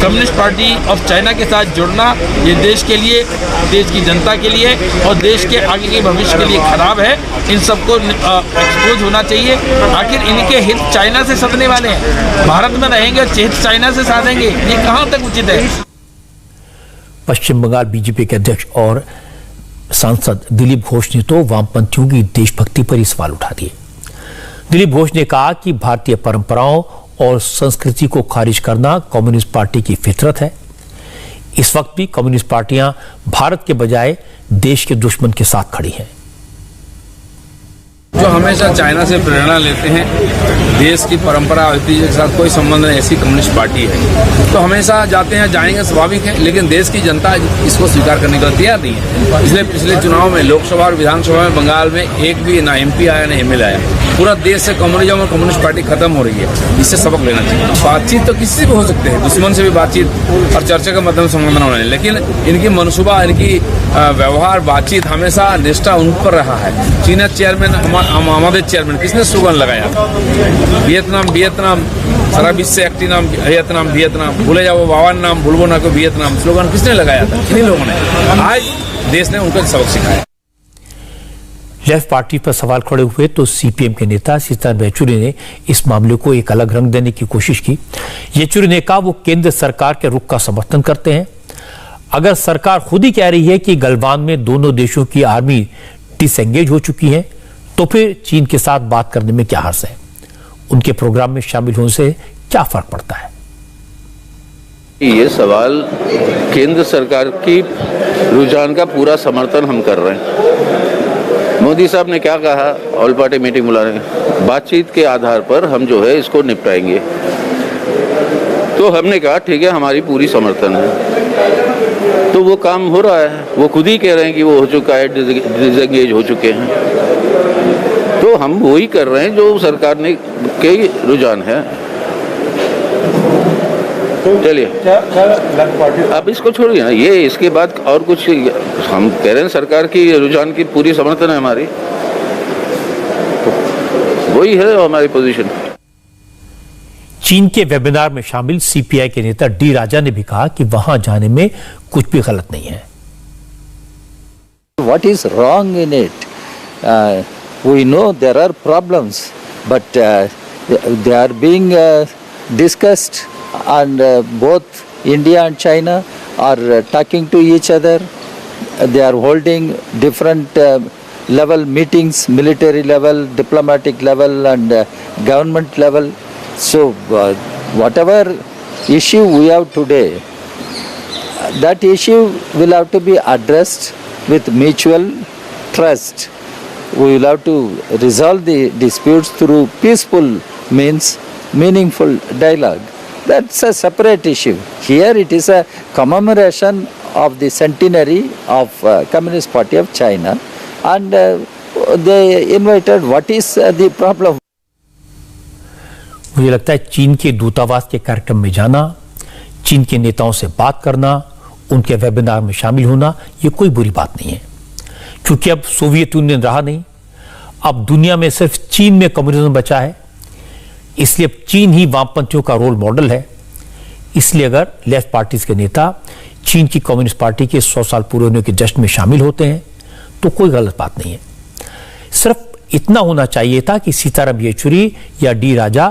कम्युनिस्ट पार्टी ऑफ चाइना के साथ जुड़ना, ये देश के लिए, देश की जनता के लिए और देश के आगे के भविष्य के लिए खराब है। इन सबको एक्सपोज होना चाहिए। आखिर इनके हित चाइना से सधने वाले हैं, भारत में रहेंगे और हित चाइना से साधेंगे, ये कहां तक उचित है। पश्चिम बंगाल बीजेपी के अध्यक्ष और सांसद दिलीप घोष ने तो वामपंथियों की देशभक्ति पर ही सवाल उठा दिए। दिलीप घोष ने कहा कि भारतीय परंपराओं और संस्कृति को खारिज करना कम्युनिस्ट पार्टी की फितरत है। इस वक्त भी कम्युनिस्ट पार्टियां भारत के बजाय देश के दुश्मन के साथ खड़ी हैं। जो हमेशा चाइना से प्रेरणा लेते हैं, देश की परंपरा और ऐतिह्य के साथ कोई संबंध नहीं, ऐसी कम्युनिस्ट पार्टी है। तो हमेशा जाते हैं, जाएंगे, स्वाभाविक है, लेकिन देश की जनता इसको स्वीकार करने को तैयार नहीं है। इसलिए पिछले चुनाव में लोकसभा और विधानसभा में बंगाल में एक भी ना एमपी आया ना एमएलए आया। पूरा देश से कम्युनिज्म और कम्युनिस्ट पार्टी खत्म हो रही है। इससे सबक लेना चाहिए। बातचीत तो किसी से भी हो सकते हैं, दुश्मन से भी बातचीत और चर्चा के माध्यम से संबंध होना है, लेकिन इनकी मनसूबा, इनकी व्यवहार, बातचीत हमेशा निष्ठा उन पर रहा है। चीन चेयरमैन, हमारे चेयरमैन किसने स्लोगन लगाया? वियतनाम वियतनाम, सारा विश्व से एक्टी नाम वियतनाम वियतनाम, भूले जाओ बावन नाम, भूलबो ना को वियतनाम, स्लोगन किसने लगाया था? इन्हीं लोगों ने। आज देश ने उनको सबक सिखाया। लेफ्ट पार्टी पर सवाल खड़े हुए तो सीपीएम के नेता सीताराम येचुरी ने इस मामले को एक अलग रंग देने की कोशिश की। येचुरी ने कहा वो केंद्र सरकार के रुख का समर्थन करते हैं। अगर सरकार खुद ही कह रही है कि गलवान में दोनों देशों की आर्मी डिसएंगेज हो चुकी है, तो फिर चीन के साथ बात करने में क्या हर्ज है? उनके प्रोग्राम में शामिल होने से क्या फर्क पड़ता है? ये सवाल केंद्र सरकार की रुझान का पूरा समर्थन हम कर रहे हैं। मोदी साहब ने क्या कहा ऑल पार्टी मीटिंग बुलाने, बातचीत के आधार पर हम जो है इसको निपटाएंगे। तो हमने कहा ठीक है, हमारी पूरी समर्थन है। तो वो काम हो रहा है, वो खुद ही कह रहे हैं कि वो हो चुका है, डिसएंगेज हो चुके हैं। तो हम वही कर रहे हैं जो सरकार ने के रुझान है। चलिए अब इसको छोड़िए ना, ये इसके बाद और कुछ हम कह रहे हैं, सरकार की रुझान की पूरी समर्थन है हमारी, वही है हमारी पोजीशन। चीन के वेबिनार में शामिल सीपीआई के नेता डी राजा ने भी कहा कि वहां जाने में कुछ भी गलत नहीं है। What is wrong in it? We know there are problems, but they are being discussed, and both India and China are talking to each other. They are holding different level meetings, military level, diplomatic level and government level. So whatever issue we have today, that issue will have to be addressed with mutual trust. We will have to resolve the disputes through peaceful means, meaningful dialogue. That's a separate issue. Here it is a commemoration of the centenary of Communist Party of China, and they invited. What is the problem? मुझे लगता है चीन के दूतावास के कार्यक्रम में जाना, चीन के नेताओं से बात करना, उनके वेबिनार में शामिल होना, ये कोई बुरी बात नहीं है, क्योंकि अब सोवियत यूनियन रहा नहीं, अब दुनिया में सिर्फ चीन में कम्युनिज्म बचा है, इसलिए अब चीन ही वामपंथियों का रोल मॉडल है। इसलिए अगर लेफ्ट पार्टीज के नेता चीन की कम्युनिस्ट पार्टी के 100 साल पूरे होने के जश्न में शामिल होते हैं तो कोई गलत बात नहीं है। सिर्फ इतना होना चाहिए था कि सीताराम येचुरी या डी राजा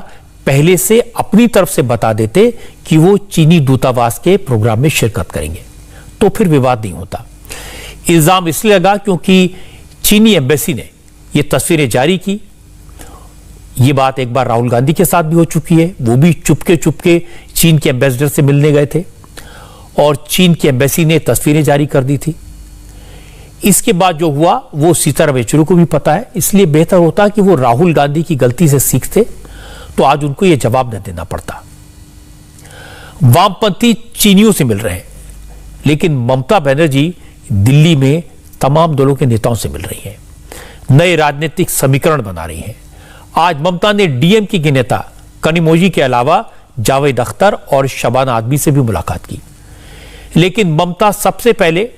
पहले से अपनी तरफ से बता देते कि वो चीनी दूतावास के प्रोग्राम में शिरकत करेंगे, तो फिर विवाद नहीं होता। इल्जाम इसलिए लगा क्योंकि चीनी एम्बेसी ने ये तस्वीरें जारी की। ये बात एक बार राहुल गांधी के साथ भी हो चुकी है, वो भी चुपके चुपके चीन के एम्बेसडर से मिलने गए थे और चीन की एम्बेसी ने तस्वीरें जारी कर दी थी। इसके बाद जो हुआ वो सीताराम येचुरी को भी पता है, इसलिए बेहतर होता कि वो राहुल गांधी की गलती से सीखते तो आज उनको यह जवाब न देना पड़ता। वामपंथी चीनियों से मिल रहे हैं, लेकिन ममता बनर्जी दिल्ली में तमाम दलों के नेताओं से मिल रही हैं, नए राजनीतिक समीकरण बना रही हैं। आज ममता ने डीएमके के नेता कनिमोझी के अलावा जावेद अख्तर और शबाना आजमी से भी मुलाकात की, लेकिन ममता सबसे पहले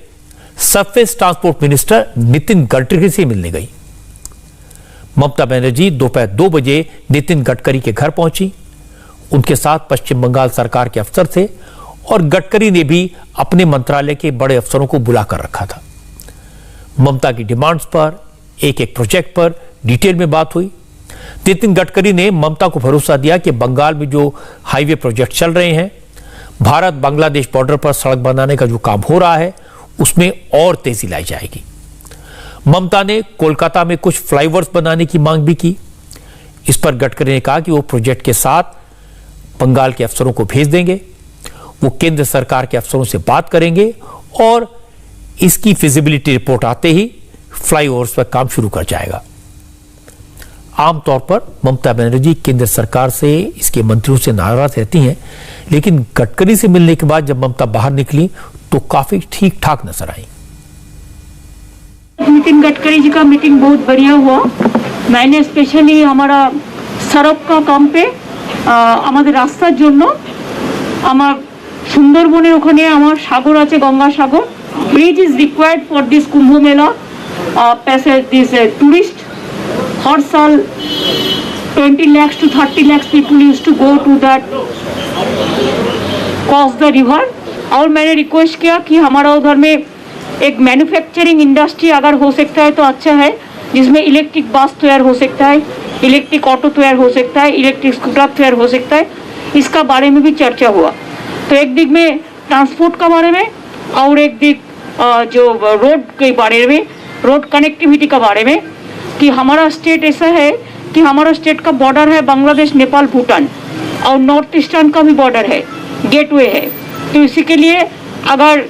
surface transport minister Nitin Gadkari से मिलने गई। ममता बनर्जी दोपहर 2 बजे नितिन गडकरी के घर पहुंची, उनके साथ पश्चिम बंगाल सरकार के अफसर थे और गडकरी ने भी अपने मंत्रालय के बड़े अफसरों को बुलाकर रखा था। ममता की डिमांड्स पर, एक एक प्रोजेक्ट पर डिटेल में बात हुई। नितिन गडकरी ने ममता को भरोसा दिया कि बंगाल में जो हाईवे प्रोजेक्ट चल रहे हैं, भारत बांग्लादेश बॉर्डर पर सड़क बनाने का जो काम हो रहा है, उसमें और तेजी लाई जाएगी। ममता ने कोलकाता में कुछ फ्लाईओवर्स बनाने की मांग भी की। इस पर गडकरी ने कहा कि वो प्रोजेक्ट के साथ बंगाल के अफसरों को भेज देंगे, वो केंद्र सरकार के अफसरों से बात करेंगे और इसकी फिजिबिलिटी रिपोर्ट आते ही फ्लाईओवर्स पर काम शुरू कर जाएगा। आमतौर पर ममता बनर्जी केंद्र सरकार से, इसके मंत्रियों से नाराज रहती हैं, लेकिन गडकरी से मिलने के बाद जब ममता बाहर निकली तो काफी ठीक ठाक नजर आई। नितिन गडकरी जी का मीटिंग बहुत बढ़िया हुआ। मैंने स्पेशली हमारा सड़क का काम पे আমাদের রাস্তার জন্য আমার সুন্দরবনের ওখানে আমার সাগর আছে, Ganga Sagar, bridge is required for this Kumbh Mela passage this tourist. हर साल 20 lakhs to 30 lakhs people used to go to that cross the river। और मैंने रिक्वेस्ट किया कि हमारा उधर में एक मैन्युफैक्चरिंग इंडस्ट्री अगर हो सकता है तो अच्छा है, जिसमें इलेक्ट्रिक बस तैयार हो सकता है, इलेक्ट्रिक ऑटो तैयार हो सकता है, इलेक्ट्रिक स्कूटर तैयार हो सकता है। इसका बारे में भी चर्चा हुआ। तो एक दिक में ट्रांसपोर्ट का बारे में और एक दिक जो रोड के बारे में, रोड कनेक्टिविटी का बारे में, कि हमारा स्टेट ऐसा है कि हमारा स्टेट का बॉर्डर है बांग्लादेश, नेपाल, भूटान और नॉर्थ ईस्टर्न का भी बॉर्डर है, गेटवे है। तो इसी के लिए अगर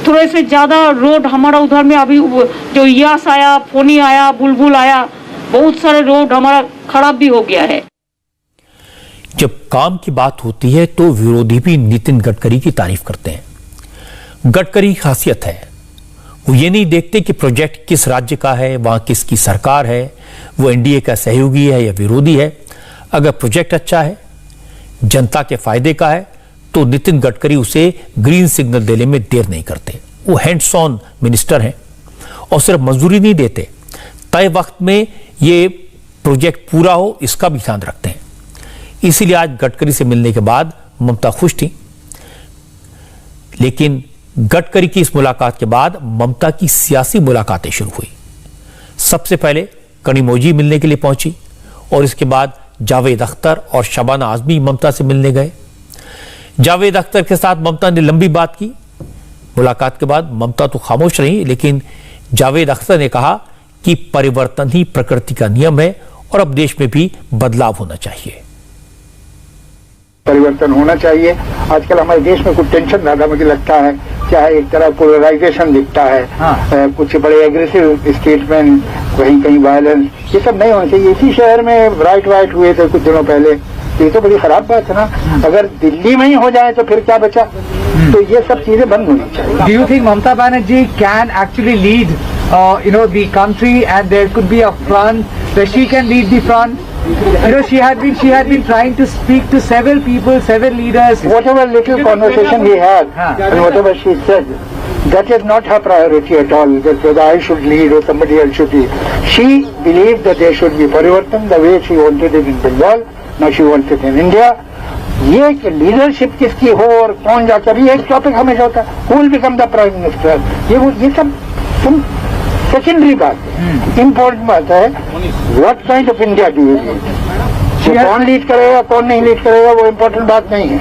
थोड़े से ज़्यादा रोड हमारा उधर में, अभी जो यास आया, फोनी आया, बुलबुल आया, बहुत सारे रोड हमारा खराब भी हो गया है। जब काम की बात होती है तो विरोधी भी नितिन गडकरी की तारीफ करते हैं। गडकरी की खासियत है, वो ये नहीं देखते कि प्रोजेक्ट किस राज्य का है, वहां किसकी सरकार है, वो एनडीए का सहयोगी है या विरोधी है। अगर प्रोजेक्ट अच्छा है, जनता के फायदे का है, तो नितिन गडकरी उसे ग्रीन सिग्नल देने में देर नहीं करते। वो हैंड्स ऑन मिनिस्टर हैं और सिर्फ मंजूरी नहीं देते, तय वक्त में ये प्रोजेक्ट पूरा हो इसका भी ध्यान रखते हैं। इसीलिए आज गडकरी से मिलने के बाद ममता खुश थी, लेकिन गडकरी की इस मुलाकात के बाद ममता की सियासी मुलाकातें शुरू हुई। सबसे पहले कनिमोझी मिलने के लिए पहुंची और इसके बाद जावेद अख्तर और शबाना आजमी ममता से मिलने गए। जावेद अख्तर के साथ ममता ने लंबी बात की। मुलाकात के बाद ममता तो खामोश रही, लेकिन जावेद अख्तर ने कहा कि परिवर्तन ही प्रकृति का नियम है और अब देश में भी बदलाव होना चाहिए। परिवर्तन होना चाहिए। आजकल हमारे देश में कुछ टेंशन ज्यादा मुझे लगता है, चाहे एक तरह पोलराइजेशन दिखता है। कुछ बड़े एग्रेसिव स्टेटमेंट, कहीं कहीं वायलेंस, ये सब नहीं होना चाहिए। इसी शहर में राइट हुए थे कुछ दिनों पहले, ये तो बड़ी खराब बात है ना। अगर दिल्ली में ही हो जाए तो फिर क्या बचा। तो ये सब चीजें बंद होनी चाहिए। Do you think Mamata Banerjee can actually lead the country, and there could be a front where she can lead the front? She had been trying to speak to several people, several leaders. Whatever little conversation we had and whatever she said, that is not her priority at all, that whether I should lead or somebody else should lead. She believed that there should be Parivartan the way she wanted it in Bengal, now she wants it in India. ये लीडरशिप किसकी हो और कौन जाकर, ये एक टॉपिक हमेशा होता है, who will become the prime minister, ये सब सेकेंडरी बात है। इम्पोर्टेंट बात है what kind of India do you lead. कौन लीड करेगा कौन नहीं लीड करेगा वो इम्पोर्टेंट बात नहीं है।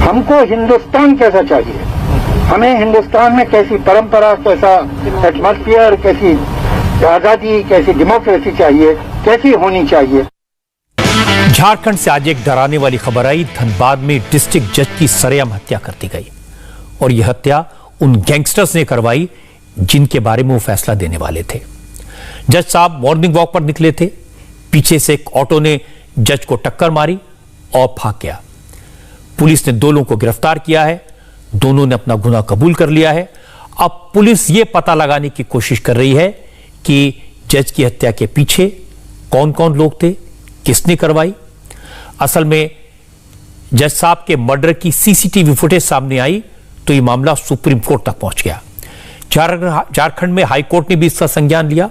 हमको हिंदुस्तान कैसा चाहिए, हमें हिंदुस्तान में कैसी परंपरा, कैसा एटमॉस्फेयर, कैसी आजादी, कैसी डेमोक्रेसी चाहिए, कैसी होनी चाहिए। झारखंड से आज एक डराने वाली खबर आई। धनबाद में डिस्ट्रिक्ट जज की सरेआम हत्या कर दी गई और यह हत्या उन गैंगस्टर्स ने करवाई जिनके बारे में वो फैसला देने वाले थे। जज साहब मॉर्निंग वॉक पर निकले थे, पीछे से एक ऑटो ने जज को टक्कर मारी और भाग गया। पुलिस ने दो लोगों को गिरफ्तार किया है, दोनों ने अपना गुनाह कबूल कर लिया है। अब पुलिस ये पता लगाने की कोशिश कर रही है कि जज की हत्या के पीछे कौन कौन लोग थे, किसने करवाई। असल में जज साहब के मर्डर की सीसीटीवी फुटेज सामने आई तो यह मामला सुप्रीम कोर्ट तक पहुंच गया। झारखंड में हाई कोर्ट ने भी इसका संज्ञान लिया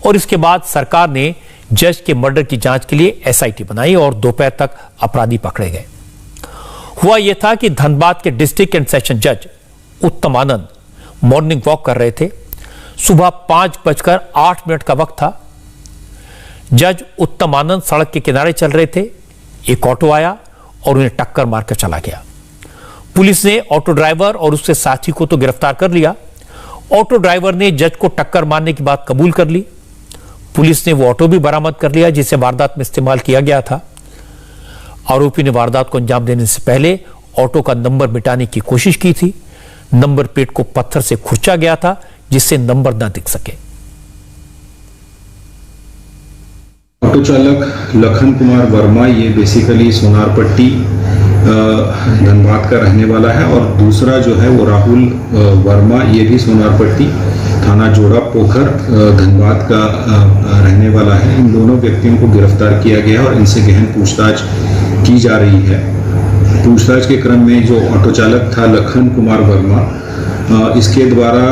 और इसके बाद सरकार ने जज के मर्डर की जांच के लिए एसआईटी बनाई और दोपहर तक अपराधी पकड़े गए। हुआ यह था कि धनबाद के डिस्ट्रिक्ट एंड सेशन जज उत्तम आनंद मॉर्निंग वॉक कर रहे थे। सुबह 5:08 का वक्त था। जज उत्तम आनंद सड़क के किनारे चल रहे थे, एक ऑटो आया और उन्हें टक्कर मारकर चला गया। पुलिस ने ऑटो ड्राइवर और उसके साथी को तो गिरफ्तार कर लिया। ऑटो ड्राइवर ने जज को टक्कर मारने की बात कबूल कर ली। पुलिस ने वो ऑटो भी बरामद कर लिया जिसे वारदात में इस्तेमाल किया गया था। आरोपी ने वारदात को अंजाम देने से पहले ऑटो का नंबर मिटाने की कोशिश की थी। नंबर प्लेट को पत्थर से खुरचा गया था जिससे नंबर न दिख सके। ऑटो चालक लखन कुमार वर्मा, ये बेसिकली सोनारपट्टी धनबाद का रहने वाला है, और दूसरा जो है वो राहुल वर्मा, ये भी सोनारपट्टी थाना जोड़ा पोखर धनबाद का रहने वाला है। इन दोनों व्यक्तियों को गिरफ्तार किया गया और इनसे गहन पूछताछ की जा रही है। पूछताछ के क्रम में जो ऑटो चालक था लखन कुमार वर्मा, इसके द्वारा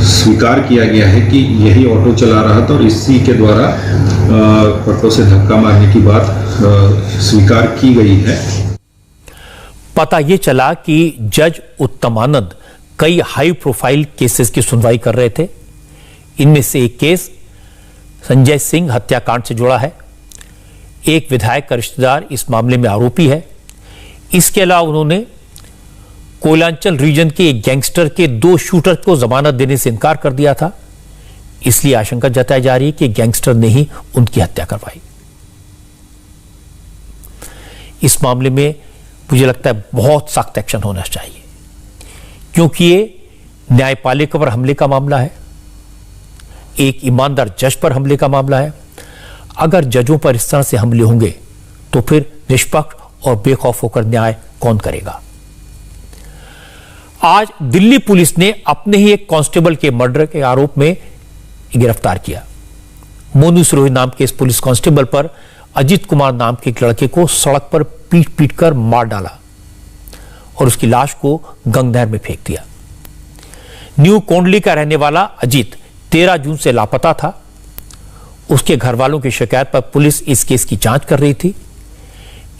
स्वीकार किया गया है कि यही ऑटो चला रहा था और इसी के द्वारा ऑटो से धक्का मारने की बात स्वीकार की गई है। पता यह चला कि जज उत्तम आनंद कई हाई प्रोफाइल केसेस की सुनवाई कर रहे थे। इनमें से एक केस संजय सिंह हत्याकांड से जुड़ा है। एक विधायक का रिश्तेदार इस मामले में आरोपी है। इसके अलावा उन्होंने कोयलांचल रीजन के एक गैंगस्टर के 2 शूटर को जमानत देने से इनकार कर दिया था। इसलिए आशंका जताई जा रही है कि गैंगस्टर ने ही उनकी हत्या करवाई। इस मामले में मुझे लगता है बहुत सख्त एक्शन होना चाहिए, क्योंकि ये न्यायपालिका पर हमले का मामला है, एक ईमानदार जज पर हमले का मामला है। अगर जजों पर इस तरह से हमले होंगे तो फिर निष्पक्ष और बेखौफ होकर न्याय कौन करेगा। आज दिल्ली पुलिस ने अपने ही एक कांस्टेबल के मर्डर के आरोप में गिरफ्तार किया। मोनू सिरोही नाम के इस पुलिस कांस्टेबल पर अजीत कुमार नाम के एक लड़के को सड़क पर पीट कर मार डाला और उसकी लाश को गंगा नहर में फेंक दिया। न्यू कोंडली का रहने वाला अजीत 13 जून से लापता था। उसके घर वालों की शिकायत पर पुलिस इस केस की जांच कर रही थी।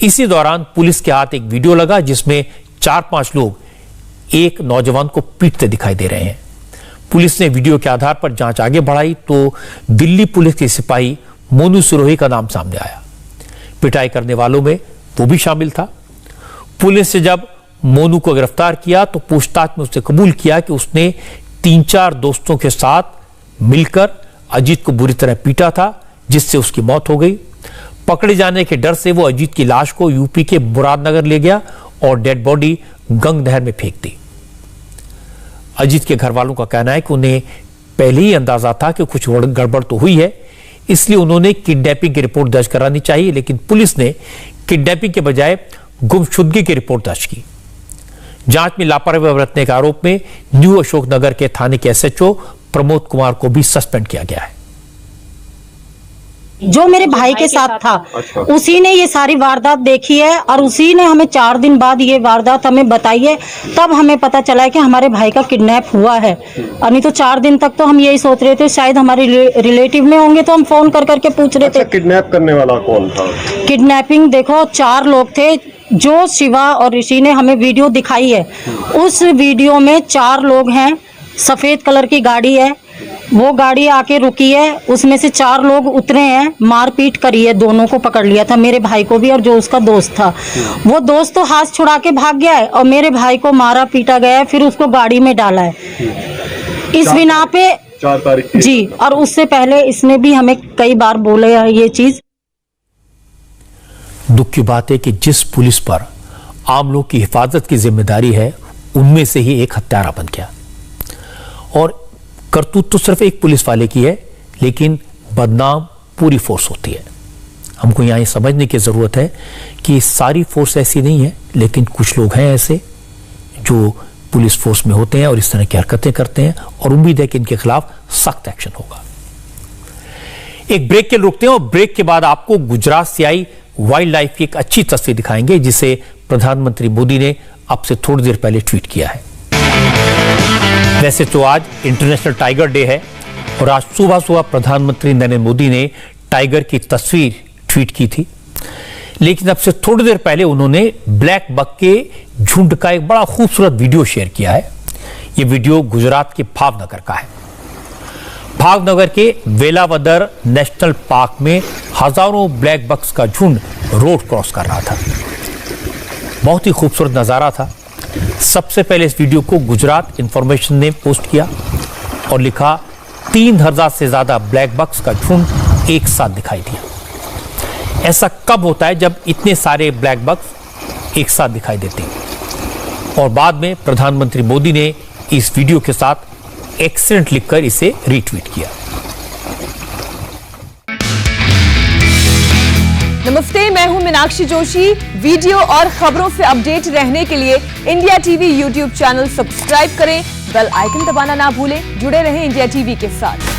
इसी दौरान पुलिस के हाथ एक वीडियो लगा जिसमें 4-5 लोग एक नौजवान को पीटते दिखाई दे रहे हैं। पुलिस ने वीडियो के आधार पर जांच आगे बढ़ाई तो दिल्ली पुलिस के सिपाही मोनू सिरोही का नाम सामने आया। पिटाई करने वालों में वो भी शामिल था। पुलिस से जब मोनू को गिरफ्तार किया तो पूछताछ में उसने कबूल किया कि उसने 3-4 दोस्तों के साथ मिलकर अजीत को बुरी तरह पीटा था, जिससे उसकी मौत हो गई। पकड़े जाने के डर से वो अजीत की लाश को यूपी के मुरादनगर ले गया और डेड बॉडी गंग नहर में फेंक दी। अजीत के घर वालों का कहना है कि उन्हें पहले ही अंदाजा था कि कुछ गड़बड़ तो हुई है, इसलिए उन्होंने किडनैपिंग की रिपोर्ट दर्ज करानी चाहिए, लेकिन पुलिस ने किडनैपिंग के बजाय गुमशुदगी की रिपोर्ट दर्ज की। जांच में लापरवाही बरतने के आरोप में न्यू अशोकनगर के थाने के एसएचओ प्रमोद कुमार को भी सस्पेंड किया गया है। जो मेरे भाई के साथ था, उसी ने ये सारी वारदात देखी है और उसी ने हमें 4 दिन बाद ये वारदात हमें बताई है, तब हमें पता चला है कि हमारे भाई का किडनैप हुआ है। और नहीं तो 4 दिन तक तो हम यही सोच रहे थे शायद हमारे रिलेटिव में होंगे, तो हम फोन कर करके पूछ रहे थे। किडनैप करने वाला कौन था? किडनैपिंग देखो 4 लोग थे, जो शिवा और ऋषि ने हमें वीडियो दिखाई है, उस वीडियो में 4 लोग हैं। सफेद कलर की गाड़ी है, वो गाड़ी आके रुकी है, उसमें से 4 लोग उतरे हैं, मारपीट करी है, दोनों को पकड़ लिया था, मेरे भाई को भी और जो उसका दोस्त था। वो दोस्त तो हाथ छुड़ा के भाग गया है और मेरे भाई को मारा पीटा गया है, फिर उसको गाड़ी में डाला है इस बिना पे 4 तारीख जी। और उससे पहले इसने भी हमें कई बार बोले है ये चीज। दुख की बात है कि जिस पुलिस पर आम लोग की हिफाजत की जिम्मेदारी है, उनमें से ही एक हत्यारा बन गया। और करतूत तो सिर्फ एक पुलिस वाले की है, लेकिन बदनाम पूरी फोर्स होती है। हमको यहां ये समझने की जरूरत है कि सारी फोर्स ऐसी नहीं है, लेकिन कुछ लोग हैं ऐसे जो पुलिस फोर्स में होते हैं और इस तरह की हरकतें करते हैं, और उम्मीद है कि इनके खिलाफ सख्त एक्शन होगा। एक ब्रेक के लिए रुकते हैं और ब्रेक के बाद आपको गुजरात से आई वाइल्ड लाइफ की एक अच्छी तस्वीर दिखाएंगे, जिसे प्रधानमंत्री मोदी ने अब से थोड़ी देर पहले ट्वीट किया है। वैसे तो आज इंटरनेशनल टाइगर डे है और आज सुबह सुबह प्रधानमंत्री नरेंद्र मोदी ने टाइगर की तस्वीर ट्वीट की थी, लेकिन अब से थोड़ी देर पहले उन्होंने ब्लैक बक के झुंड का एक बड़ा खूबसूरत वीडियो शेयर किया है। यह वीडियो गुजरात के भावनगर का है। भावनगर के वेलावदर नेशनल पार्क में हजारों ब्लैक बक्स का झुंड रोड क्रॉस कर रहा था। बहुत ही खूबसूरत नजारा था। सबसे पहले इस वीडियो को गुजरात इंफॉर्मेशन ने पोस्ट किया और लिखा 3000 से ज्यादा ब्लैक बक्स का झुंड एक साथ दिखाई दिया। ऐसा कब होता है जब इतने सारे ब्लैक बक्स एक साथ दिखाई देते हैं। और बाद में प्रधानमंत्री मोदी ने इस वीडियो के साथ एक्सीडेंट लिखकर इसे रीट्वीट किया। नमस्ते, मैं हूं मीनाक्षी जोशी। वीडियो और खबरों से अपडेट रहने के लिए India TV YouTube channel subscribe करें, बेल आइकन दबाना ना भूलें। जुड़े रहें इंडिया टीवी के साथ।